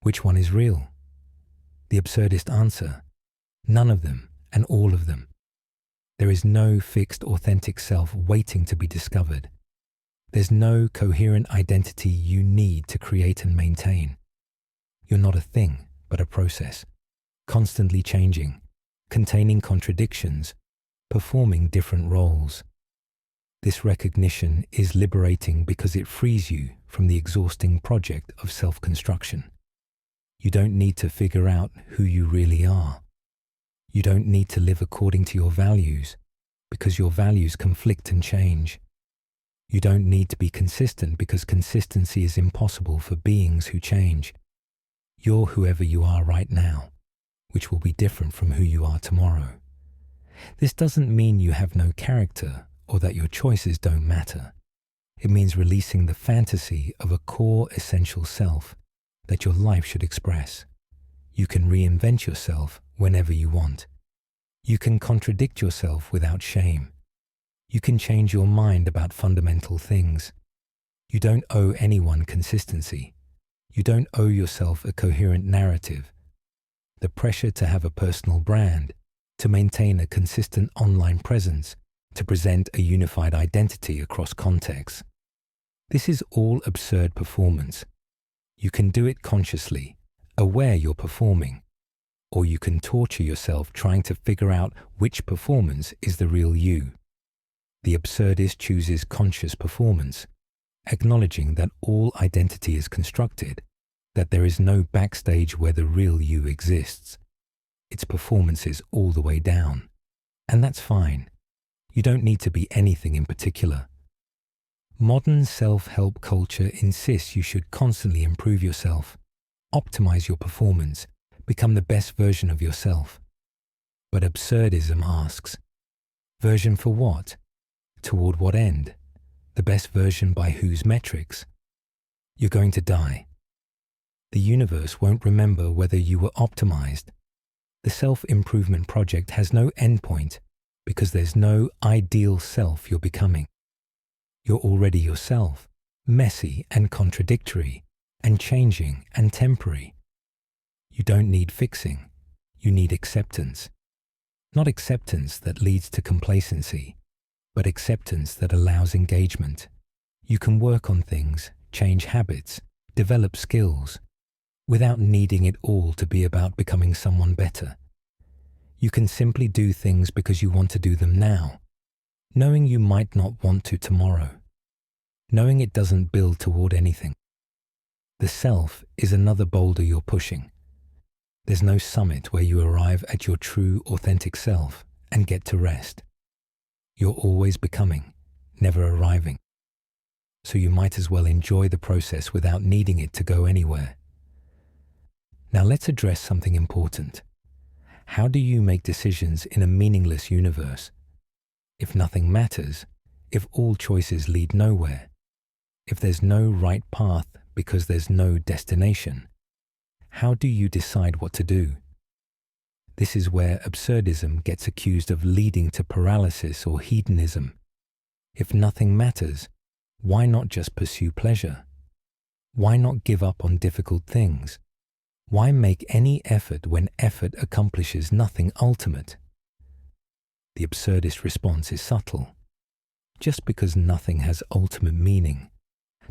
Which one is real? The absurdist answer: none of them and all of them. There is no fixed authentic self waiting to be discovered. There's no coherent identity you need to create and maintain. You're not a thing, but a process, constantly changing, containing contradictions, performing different roles. This recognition is liberating because it frees you from the exhausting project of self-construction. You don't need to figure out who you really are. You don't need to live according to your values, because your values conflict and change. You don't need to be consistent because consistency is impossible for beings who change. You're whoever you are right now, which will be different from who you are tomorrow. This doesn't mean you have no character or that your choices don't matter. It means releasing the fantasy of a core essential self that your life should express. You can reinvent yourself whenever you want. You can contradict yourself without shame. You can change your mind about fundamental things. You don't owe anyone consistency. You don't owe yourself a coherent narrative. The pressure to have a personal brand, to maintain a consistent online presence, to present a unified identity across contexts. This is all absurd performance. You can do it consciously, aware you're performing, or you can torture yourself trying to figure out which performance is the real you. The absurdist chooses conscious performance, acknowledging that all identity is constructed, that there is no backstage where the real you exists. Its performance is all the way down, and that's fine. You don't need to be anything in particular. Modern self-help culture insists you should constantly improve yourself, optimize your performance, become the best version of yourself. But absurdism asks, version for what? Toward what end? The best version by whose metrics? You're going to die. The universe won't remember whether you were optimized. The self-improvement project has no endpoint because there's no ideal self you're becoming. You're already yourself, messy and contradictory, and changing and temporary. You don't need fixing. You need acceptance. Not acceptance that leads to complacency, but acceptance that allows engagement. You can work on things, change habits, develop skills, without needing it all to be about becoming someone better. You can simply do things because you want to do them now, knowing you might not want to tomorrow, knowing it doesn't build toward anything. The self is another boulder you're pushing. There's no summit where you arrive at your true, authentic self and get to rest. You're always becoming, never arriving. So you might as well enjoy the process without needing it to go anywhere. Now let's address something important. How do you make decisions in a meaningless universe? If nothing matters, if all choices lead nowhere, if there's no right path because there's no destination, how do you decide what to do? This is where absurdism gets accused of leading to paralysis or hedonism. If nothing matters, why not just pursue pleasure? Why not give up on difficult things? Why make any effort when effort accomplishes nothing ultimate? The absurdist response is subtle. Just because nothing has ultimate meaning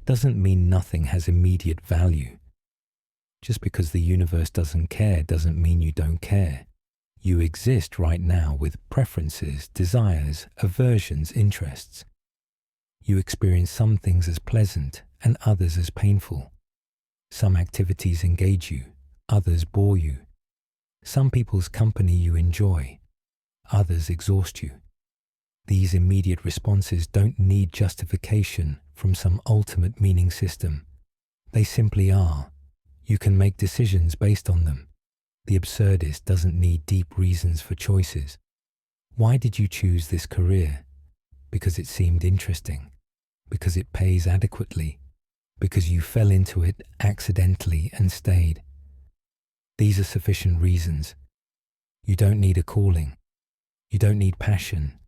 doesn't mean nothing has immediate value. Just because the universe doesn't care doesn't mean you don't care. You exist right now with preferences, desires, aversions, interests. You experience some things as pleasant and others as painful. Some activities engage you, others bore you. Some people's company you enjoy, others exhaust you. These immediate responses don't need justification from some ultimate meaning system. They simply are. You can make decisions based on them. The absurdist doesn't need deep reasons for choices. Why did you choose this career? Because it seemed interesting, because it pays adequately, because you fell into it accidentally and stayed. These are sufficient reasons. You don't need a calling. You don't need passion.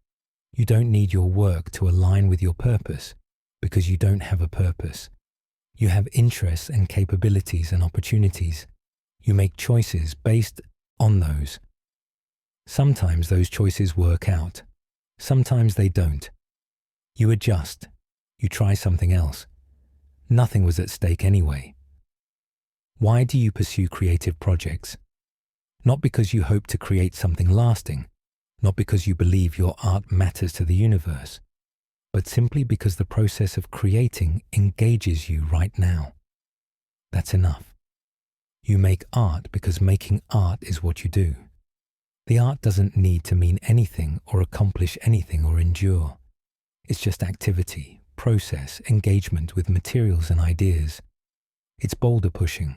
You don't need your work to align with your purpose because you don't have a purpose. You have interests and capabilities and opportunities. You make choices based on those. Sometimes those choices work out. Sometimes they don't. You adjust. You try something else. Nothing was at stake anyway. Why do you pursue creative projects? Not because you hope to create something lasting, not because you believe your art matters to the universe, but simply because the process of creating engages you right now. That's enough. You make art because making art is what you do. The art doesn't need to mean anything or accomplish anything or endure. It's just activity, process, engagement with materials and ideas. It's boulder pushing.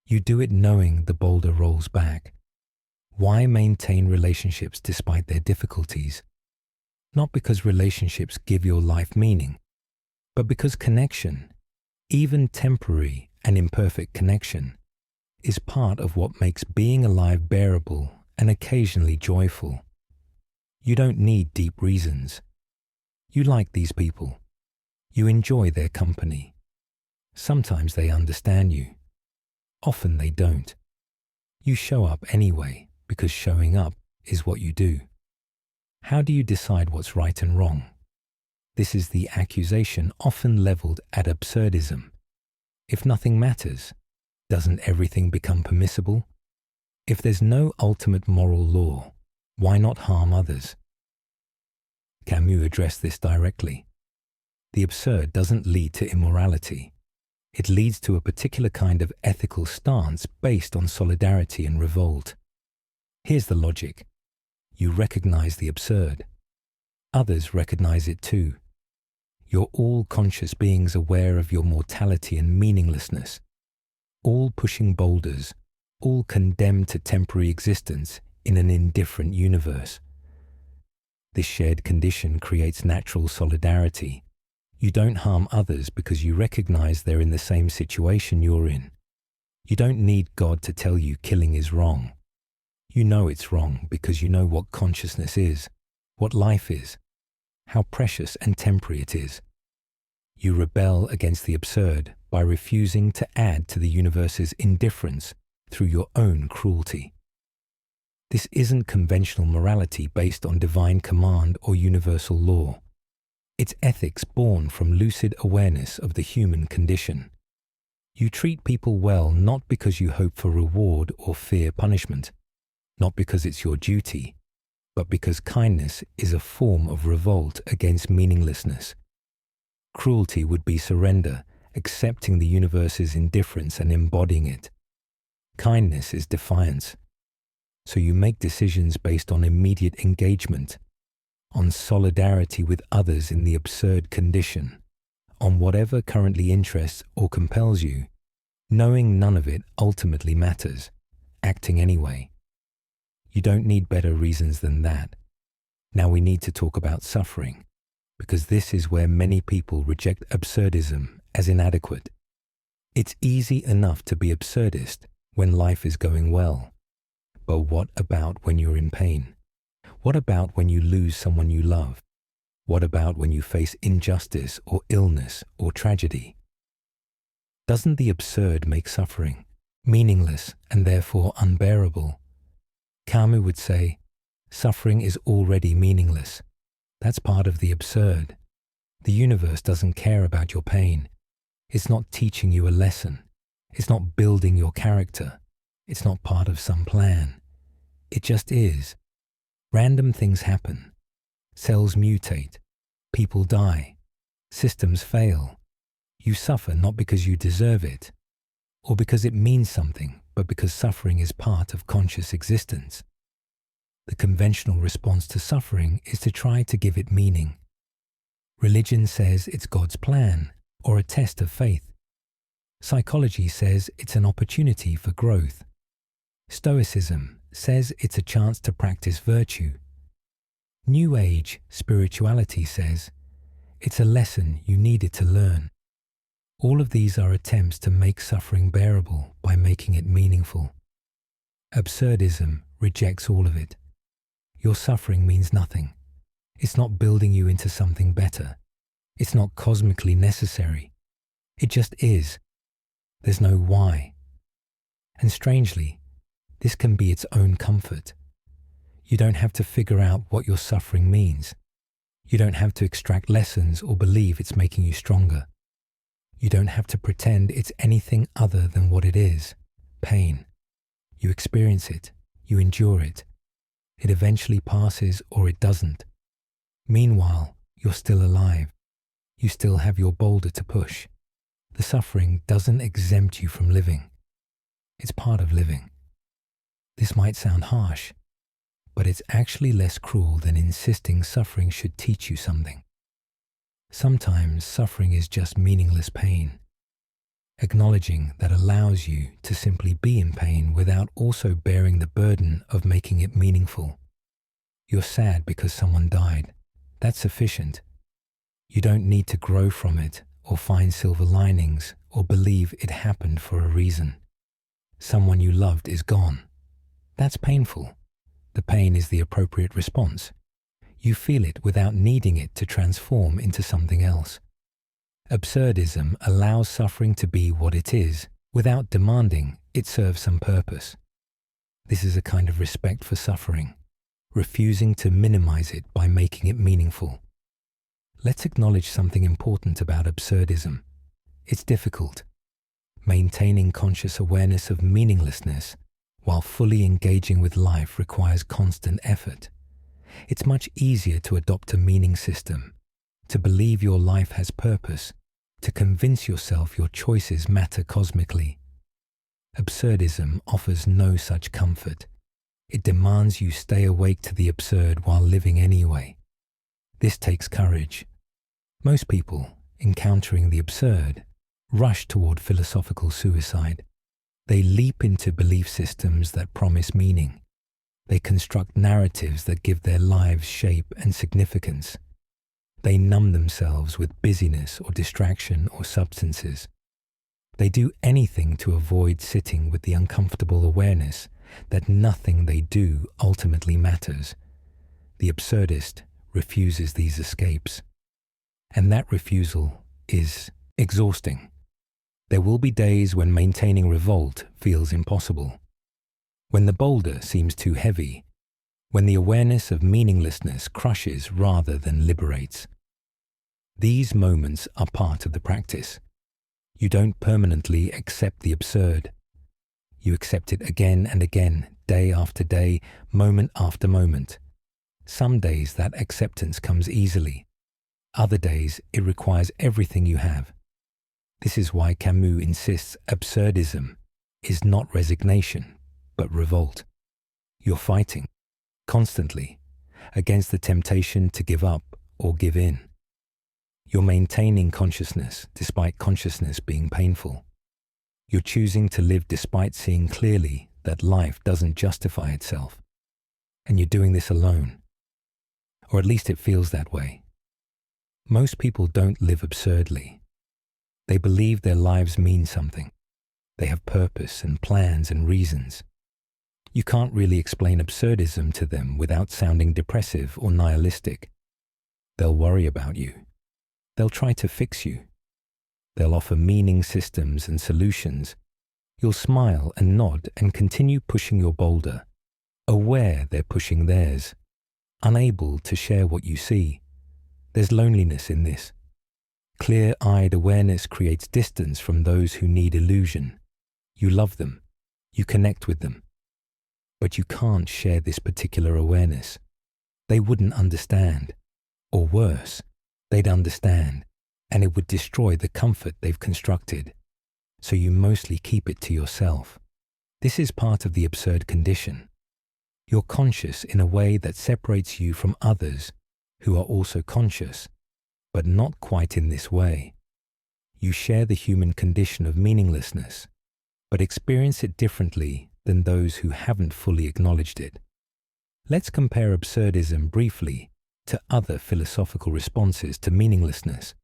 You do it knowing the boulder rolls back. Why maintain relationships despite their difficulties? Not because relationships give your life meaning, but because connection, even temporary and imperfect connection, is part of what makes being alive bearable and occasionally joyful. You don't need deep reasons. You like these people. You enjoy their company. Sometimes they understand you. Often they don't. You show up anyway because showing up is what you do. How do you decide what's right and wrong? This is the accusation often leveled at absurdism. If nothing matters, doesn't everything become permissible? If there's no ultimate moral law, why not harm others? Camus addressed this directly. The absurd doesn't lead to immorality. It leads to a particular kind of ethical stance based on solidarity and revolt. Here's the logic. You recognize the absurd. Others recognize it too. You're all conscious beings aware of your mortality and meaninglessness, all pushing boulders, all condemned to temporary existence in an indifferent universe. This shared condition creates natural solidarity. You don't harm others because you recognize they're in the same situation you're in. You don't need God to tell you killing is wrong. You know it's wrong because you know what consciousness is, what life is, how precious and temporary it is. You rebel against the absurd by refusing to add to the universe's indifference through your own cruelty. This isn't conventional morality based on divine command or universal law. It's ethics born from lucid awareness of the human condition. You treat people well not because you hope for reward or fear punishment, not because it's your duty, but because kindness is a form of revolt against meaninglessness. Cruelty would be surrender, accepting the universe's indifference and embodying it. Kindness is defiance. So you make decisions based on immediate engagement, on solidarity with others in the absurd condition, on whatever currently interests or compels you, knowing none of it ultimately matters, acting anyway. You don't need better reasons than that. Now we need to talk about suffering, because this is where many people reject absurdism as inadequate. It's easy enough to be absurdist when life is going well. But what about when you're in pain? What about when you lose someone you love? What about when you face injustice or illness or tragedy? Doesn't the absurd make suffering meaningless and therefore unbearable? Camus would say, suffering is already meaningless. That's part of the absurd. The universe doesn't care about your pain. It's not teaching you a lesson. It's not building your character. It's not part of some plan. It just is. Random things happen. Cells mutate. People die. Systems fail. You suffer not because you deserve it, or because it means something, but because suffering is part of conscious existence. The conventional response to suffering is to try to give it meaning. Religion says it's God's plan, or a test of faith. Psychology says it's an opportunity for growth. Stoicism says it's a chance to practice virtue. New Age spirituality says it's a lesson you needed to learn. All of these are attempts to make suffering bearable by making it meaningful. Absurdism rejects all of it. Your suffering means nothing. It's not building you into something better. It's not cosmically necessary. It just is. There's no why. And strangely, this can be its own comfort. You don't have to figure out what your suffering means. You don't have to extract lessons or believe it's making you stronger. You don't have to pretend it's anything other than what it is, pain. You experience it, you endure it. It eventually passes or it doesn't. Meanwhile, you're still alive. You still have your boulder to push. The suffering doesn't exempt you from living. It's part of living. This might sound harsh, but it's actually less cruel than insisting suffering should teach you something. Sometimes suffering is just meaningless pain. Acknowledging that allows you to simply be in pain without also bearing the burden of making it meaningful. You're sad because someone died. That's sufficient. You don't need to grow from it or find silver linings or believe it happened for a reason. Someone you loved is gone. That's painful. The pain is the appropriate response. You feel it without needing it to transform into something else. Absurdism allows suffering to be what it is, without demanding it serve some purpose. This is a kind of respect for suffering, refusing to minimize it by making it meaningful. Let's acknowledge something important about absurdism. It's difficult. Maintaining conscious awareness of meaninglessness while fully engaging with life requires constant effort. It's much easier to adopt a meaning system, to believe your life has purpose, to convince yourself your choices matter cosmically. Absurdism offers no such comfort. It demands you stay awake to the absurd while living anyway. This takes courage. Most people, encountering the absurd, rush toward philosophical suicide. They leap into belief systems that promise meaning. They construct narratives that give their lives shape and significance. They numb themselves with busyness or distraction or substances. They do anything to avoid sitting with the uncomfortable awareness that nothing they do ultimately matters. The absurdist refuses these escapes. And that refusal is exhausting. There will be days when maintaining revolt feels impossible. When the boulder seems too heavy. When the awareness of meaninglessness crushes rather than liberates. These moments are part of the practice. You don't permanently accept the absurd. You accept it again and again, day after day, moment after moment. Some days that acceptance comes easily. Other days it requires everything you have. This is why Camus insists absurdism is not resignation, but revolt. You're fighting, constantly, against the temptation to give up or give in. You're maintaining consciousness despite consciousness being painful. You're choosing to live despite seeing clearly that life doesn't justify itself. And you're doing this alone. Or at least it feels that way. Most people don't live absurdly. They believe their lives mean something. They have purpose and plans and reasons. You can't really explain absurdism to them without sounding depressive or nihilistic. They'll worry about you. They'll try to fix you. They'll offer meaning systems and solutions. You'll smile and nod and continue pushing your boulder, aware they're pushing theirs, unable to share what you see. There's loneliness in this. Clear-eyed awareness creates distance from those who need illusion. You love them. You connect with them. But you can't share this particular awareness. They wouldn't understand. Or worse, they'd understand, and it would destroy the comfort they've constructed. So you mostly keep it to yourself. This is part of the absurd condition. You're conscious in a way that separates you from others who are also conscious, but not quite in this way. You share the human condition of meaninglessness, but experience it differently than those who haven't fully acknowledged it. Let's compare absurdism briefly to other philosophical responses to meaninglessness,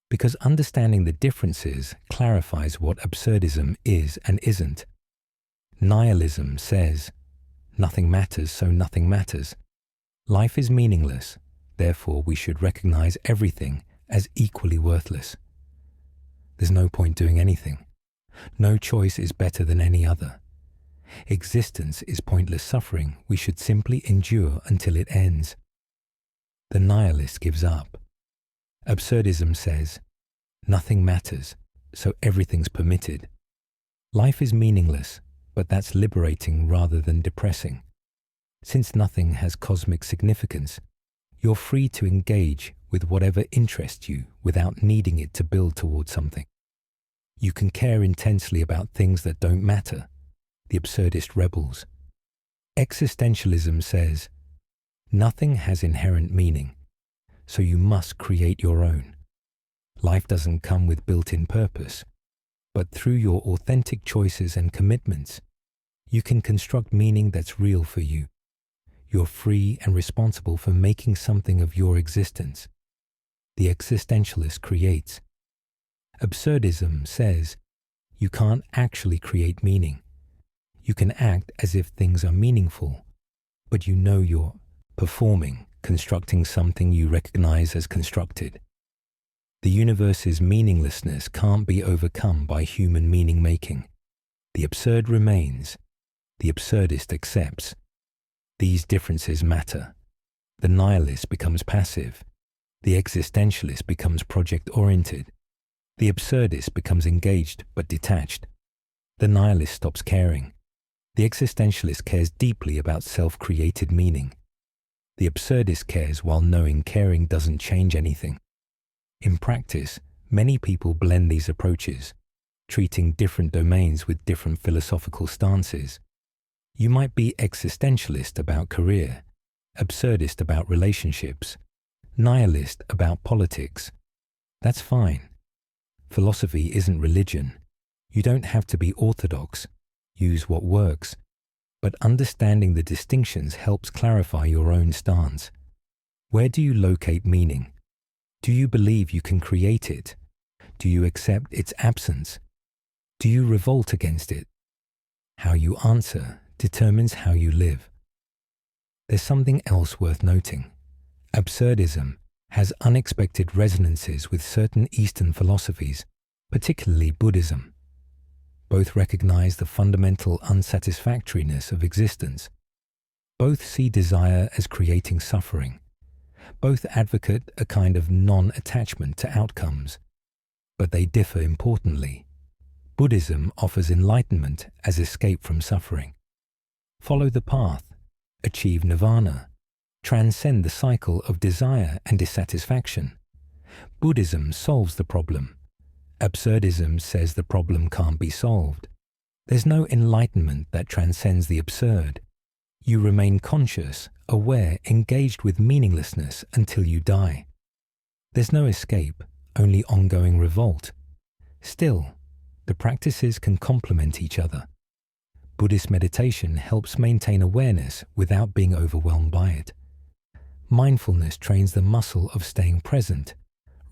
because understanding the differences clarifies what absurdism is and isn't. Nihilism says, nothing matters, so nothing matters. Life is meaningless, therefore we should recognize everything as equally worthless. There's no point doing anything. No choice is better than any other. Existence is pointless suffering we should simply endure until it ends. The nihilist gives up. Absurdism says, nothing matters, so everything's permitted. Life is meaningless, but that's liberating rather than depressing. Since nothing has cosmic significance, you're free to engage with whatever interests you without needing it to build towards something. You can care intensely about things that don't matter, the absurdist rebels. Existentialism says, nothing has inherent meaning, so you must create your own. Life doesn't come with built-in purpose, but through your authentic choices and commitments, you can construct meaning that's real for you. You're free and responsible for making something of your existence. The existentialist creates. Absurdism says, you can't actually create meaning. You can act as if things are meaningful, but you know you're performing, constructing something you recognize as constructed. The universe's meaninglessness can't be overcome by human meaning-making. The absurd remains. The absurdist accepts. These differences matter. The nihilist becomes passive. The existentialist becomes project-oriented. The absurdist becomes engaged but detached. The nihilist stops caring. The existentialist cares deeply about self-created meaning. The absurdist cares while knowing caring doesn't change anything. In practice, many people blend these approaches, treating different domains with different philosophical stances. You might be existentialist about career, absurdist about relationships, nihilist about politics. That's fine. Philosophy isn't religion. You don't have to be orthodox. Use what works. But understanding the distinctions helps clarify your own stance. Where do you locate meaning? Do you believe you can create it? Do you accept its absence? Do you revolt against it? How you answer determines how you live. There's something else worth noting. Absurdism has unexpected resonances with certain Eastern philosophies, particularly Buddhism. Both recognize the fundamental unsatisfactoriness of existence. Both see desire as creating suffering. Both advocate a kind of non-attachment to outcomes. But they differ importantly. Buddhism offers enlightenment as escape from suffering. Follow the path, achieve nirvana, transcend the cycle of desire and dissatisfaction. Buddhism solves the problem. Absurdism says the problem can't be solved. There's no enlightenment that transcends the absurd. You remain conscious, aware, engaged with meaninglessness until you die. There's no escape, only ongoing revolt. Still, the practices can complement each other. Buddhist meditation helps maintain awareness without being overwhelmed by it. Mindfulness trains the muscle of staying present,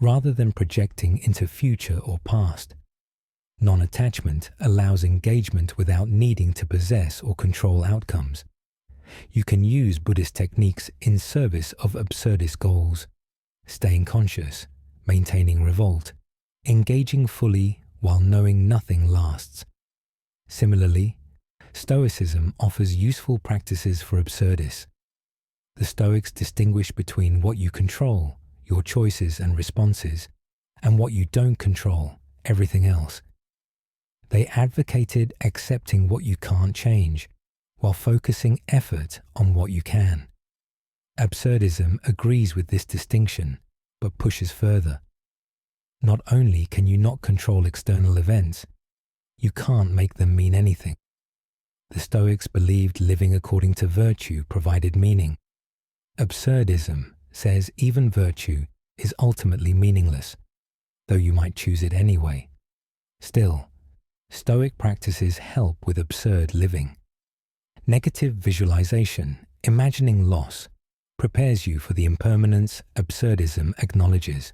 rather than projecting into future or past. Non-attachment allows engagement without needing to possess or control outcomes. You can use Buddhist techniques in service of absurdist goals, staying conscious, maintaining revolt, engaging fully while knowing nothing lasts. Similarly, Stoicism offers useful practices for absurdists. The Stoics distinguish between what you control, your choices and responses, and what you don't control, everything else. They advocated accepting what you can't change, while focusing effort on what you can. Absurdism agrees with this distinction, but pushes further. Not only can you not control external events, you can't make them mean anything. The Stoics believed living according to virtue provided meaning. Absurdism says even virtue is ultimately meaningless, though you might choose it anyway. Still, Stoic practices help with absurd living. Negative visualization, imagining loss, prepares you for the impermanence absurdism acknowledges.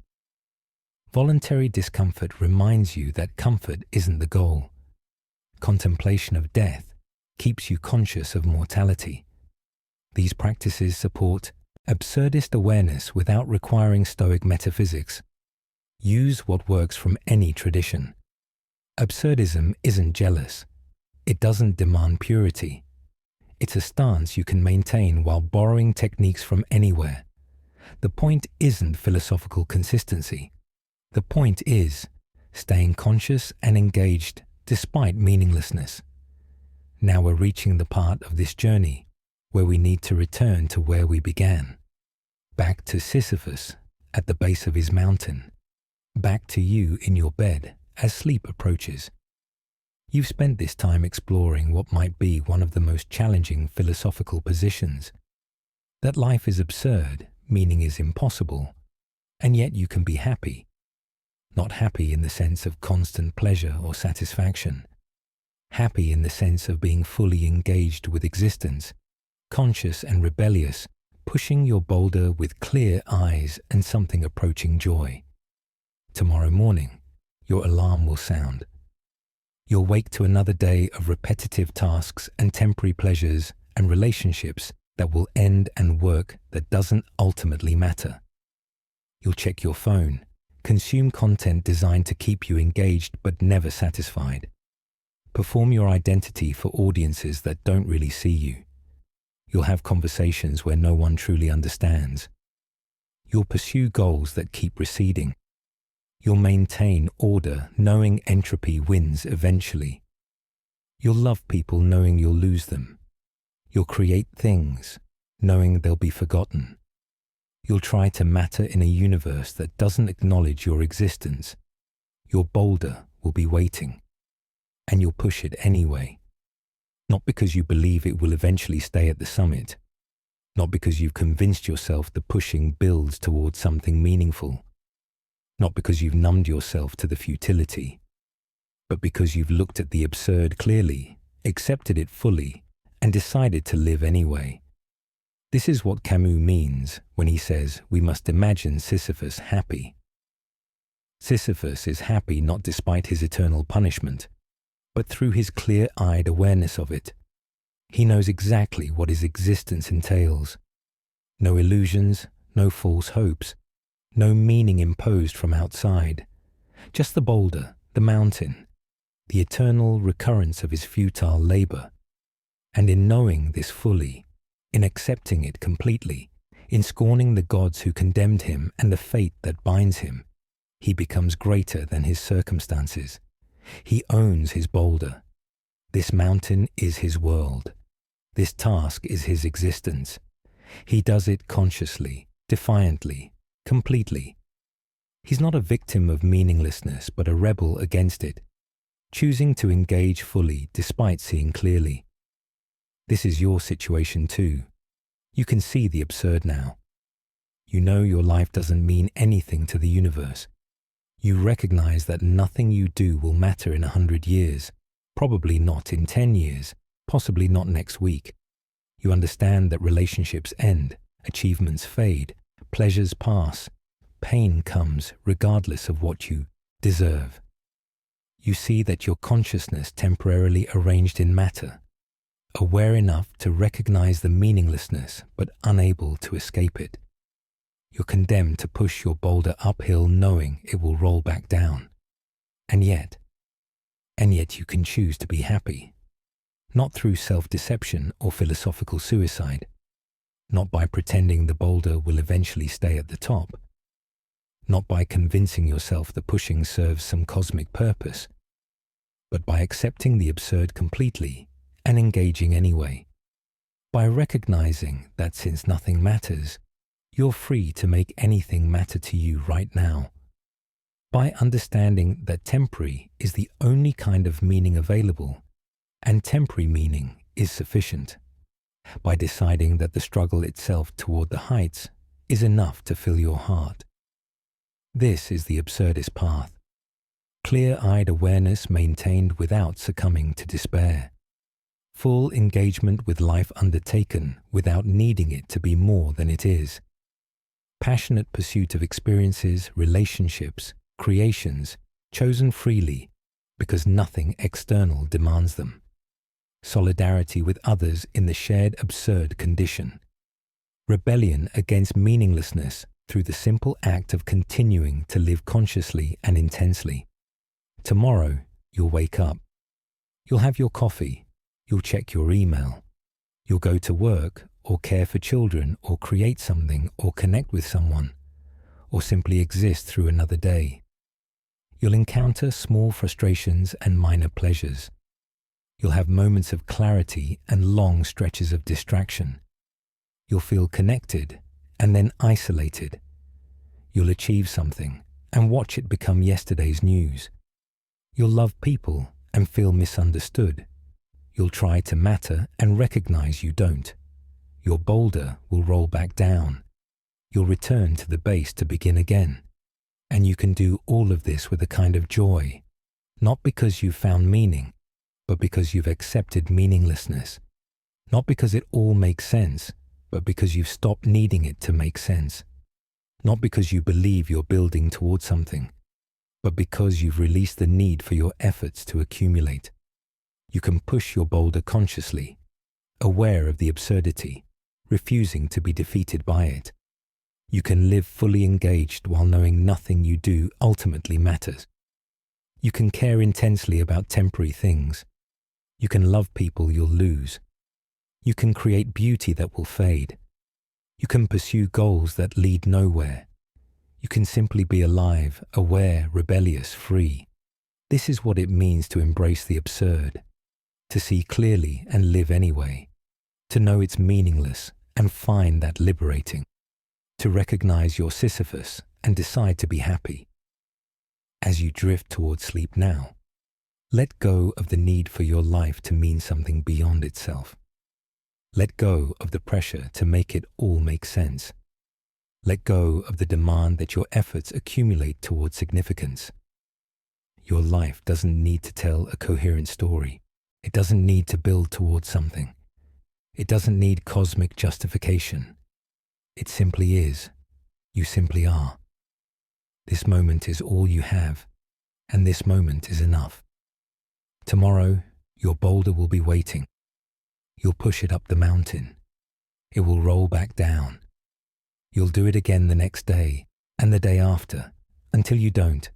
Voluntary discomfort reminds you that comfort isn't the goal. Contemplation of death keeps you conscious of mortality. These practices support absurdist awareness without requiring Stoic metaphysics. Use what works from any tradition. Absurdism isn't jealous. It doesn't demand purity. It's a stance you can maintain while borrowing techniques from anywhere. The point isn't philosophical consistency. The point is staying conscious and engaged despite meaninglessness. Now we're reaching the part of this journey where we need to return to where we began. Back to Sisyphus at the base of his mountain. Back to you in your bed as sleep approaches. You've spent this time exploring what might be one of the most challenging philosophical positions. That life is absurd, meaning is impossible, and yet you can be happy. Not happy in the sense of constant pleasure or satisfaction. Happy in the sense of being fully engaged with existence, conscious and rebellious, pushing your boulder with clear eyes and something approaching joy. Tomorrow morning, your alarm will sound. You'll wake to another day of repetitive tasks and temporary pleasures and relationships that will end and work that doesn't ultimately matter. You'll check your phone, consume content designed to keep you engaged but never satisfied. Perform your identity for audiences that don't really see you. You'll have conversations where no one truly understands. You'll pursue goals that keep receding. You'll maintain order knowing entropy wins eventually. You'll love people knowing you'll lose them. You'll create things knowing they'll be forgotten. You'll try to matter in a universe that doesn't acknowledge your existence. Your boulder will be waiting, and you'll push it anyway. Not because you believe it will eventually stay at the summit. Not because you've convinced yourself the pushing builds towards something meaningful. Not because you've numbed yourself to the futility. But because you've looked at the absurd clearly, accepted it fully, and decided to live anyway. This is what Camus means when he says we must imagine Sisyphus happy. Sisyphus is happy not despite his eternal punishment, but through his clear-eyed awareness of it. He knows exactly what his existence entails. No illusions, no false hopes, no meaning imposed from outside. Just the boulder, the mountain, the eternal recurrence of his futile labor. And in knowing this fully, in accepting it completely, in scorning the gods who condemned him and the fate that binds him, he becomes greater than his circumstances. He owns his boulder. This mountain is his world. This task is his existence. He does it consciously, defiantly, completely. He's not a victim of meaninglessness, but a rebel against it, choosing to engage fully despite seeing clearly. This is your situation too. You can see the absurd now. You know your life doesn't mean anything to the universe. You recognize that nothing you do will matter in 100 years, probably not in 10 years, possibly not next week. You understand that relationships end, achievements fade, pleasures pass, pain comes regardless of what you deserve. You see that your consciousness temporarily arranged in matter, aware enough to recognize the meaninglessness but unable to escape it. You're condemned to push your boulder uphill knowing it will roll back down. And yet you can choose to be happy. Not through self-deception or philosophical suicide. Not by pretending the boulder will eventually stay at the top. Not by convincing yourself the pushing serves some cosmic purpose. But by accepting the absurd completely and engaging anyway. By recognizing that since nothing matters, you're free to make anything matter to you right now. By understanding that temporary is the only kind of meaning available, and temporary meaning is sufficient. By deciding that the struggle itself toward the heights is enough to fill your heart. This is the absurdist path. Clear-eyed awareness maintained without succumbing to despair. Full engagement with life undertaken without needing it to be more than it is. Passionate pursuit of experiences, relationships, creations, chosen freely because nothing external demands them. Solidarity with others in the shared absurd condition. Rebellion against meaninglessness through the simple act of continuing to live consciously and intensely. Tomorrow, you'll wake up. You'll have your coffee. You'll check your email. You'll go to work or care for children or create something or connect with someone or simply exist through another day. You'll encounter small frustrations and minor pleasures. You'll have moments of clarity and long stretches of distraction. You'll feel connected and then isolated. You'll achieve something and watch it become yesterday's news. You'll love people and feel misunderstood. You'll try to matter and recognize you don't. Your boulder will roll back down. You'll return to the base to begin again. And you can do all of this with a kind of joy, not because you've found meaning, but because you've accepted meaninglessness. Not because it all makes sense, but because you've stopped needing it to make sense. Not because you believe you're building towards something, but because you've released the need for your efforts to accumulate. You can push your boulder consciously, aware of the absurdity, refusing to be defeated by it. You can live fully engaged while knowing nothing you do ultimately matters. You can care intensely about temporary things. You can love people you'll lose. You can create beauty that will fade. You can pursue goals that lead nowhere. You can simply be alive, aware, rebellious, free. This is what it means to embrace the absurd, to see clearly and live anyway, to know it's meaningless and find that liberating, to recognize your Sisyphus and decide to be happy. As you drift towards sleep now, let go of the need for your life to mean something beyond itself. Let go of the pressure to make it all make sense. Let go of the demand that your efforts accumulate towards significance. Your life doesn't need to tell a coherent story. It doesn't need to build towards something. It doesn't need cosmic justification. It simply is. You simply are. This moment is all you have, and this moment is enough. Tomorrow, your boulder will be waiting. You'll push it up the mountain. It will roll back down. You'll do it again the next day, and the day after, until you don't.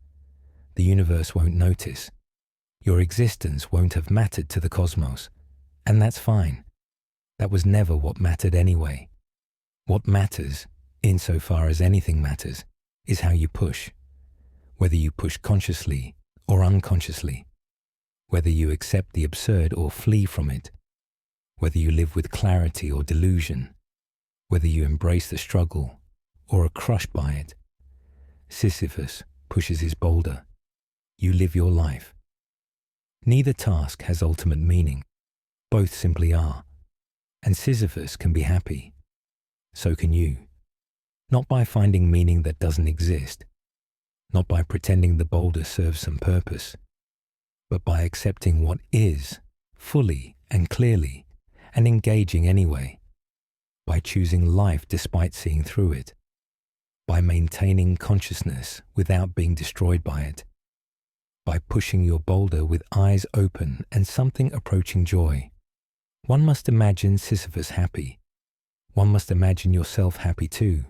The universe won't notice. Your existence won't have mattered to the cosmos, and that's fine. That was never what mattered anyway. What matters, insofar as anything matters, is how you push. Whether you push consciously or unconsciously. Whether you accept the absurd or flee from it. Whether you live with clarity or delusion. Whether you embrace the struggle or are crushed by it. Sisyphus pushes his boulder. You live your life. Neither task has ultimate meaning. Both simply are. And Sisyphus can be happy. So can you. Not by finding meaning that doesn't exist. Not by pretending the boulder serves some purpose. But by accepting what is, fully and clearly, and engaging anyway. By choosing life despite seeing through it. By maintaining consciousness without being destroyed by it. By pushing your boulder with eyes open and something approaching joy. One must imagine Sisyphus happy. One must imagine yourself happy too.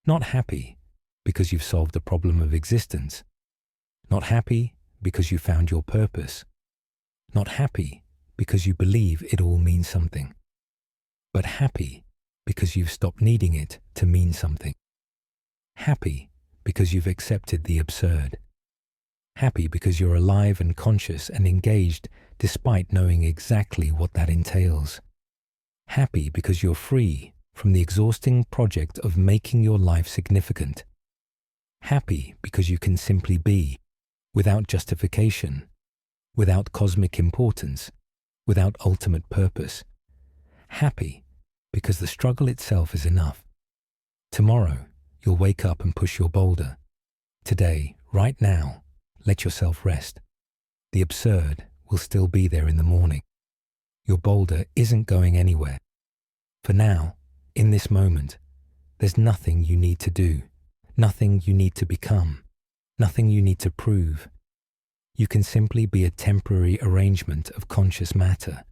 Not happy because you've solved the problem of existence. Not happy because you found your purpose. Not happy because you believe it all means something. But happy because you've stopped needing it to mean something. Happy because you've accepted the absurd. Happy because you're alive and conscious and engaged despite knowing exactly what that entails. Happy because you're free from the exhausting project of making your life significant. Happy because you can simply be, without justification, without cosmic importance, without ultimate purpose. Happy because the struggle itself is enough. Tomorrow, you'll wake up and push your boulder. Today, right now, let yourself rest. The absurd will still be there in the morning. Your boulder isn't going anywhere. For now, in this moment, there's nothing you need to do, nothing you need to become, nothing you need to prove. You can simply be a temporary arrangement of conscious matter,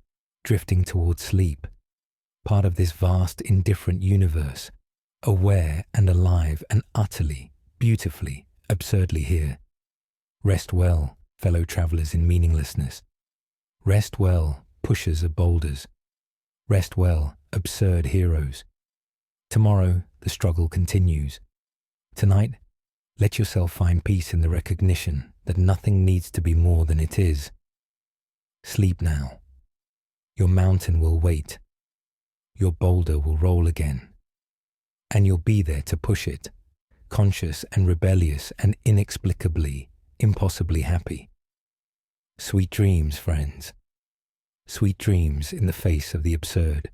drifting towards sleep, part of this vast, indifferent universe, aware and alive and utterly, beautifully, absurdly here. Rest well, fellow travelers in meaninglessness. Rest well, pushers of boulders. Rest well, absurd heroes. Tomorrow, the struggle continues. Tonight, let yourself find peace in the recognition that nothing needs to be more than it is. Sleep now. Your mountain will wait. Your boulder will roll again. And you'll be there to push it, conscious and rebellious and inexplicably, impossibly happy. Sweet dreams, friends. Sweet dreams in the face of the absurd.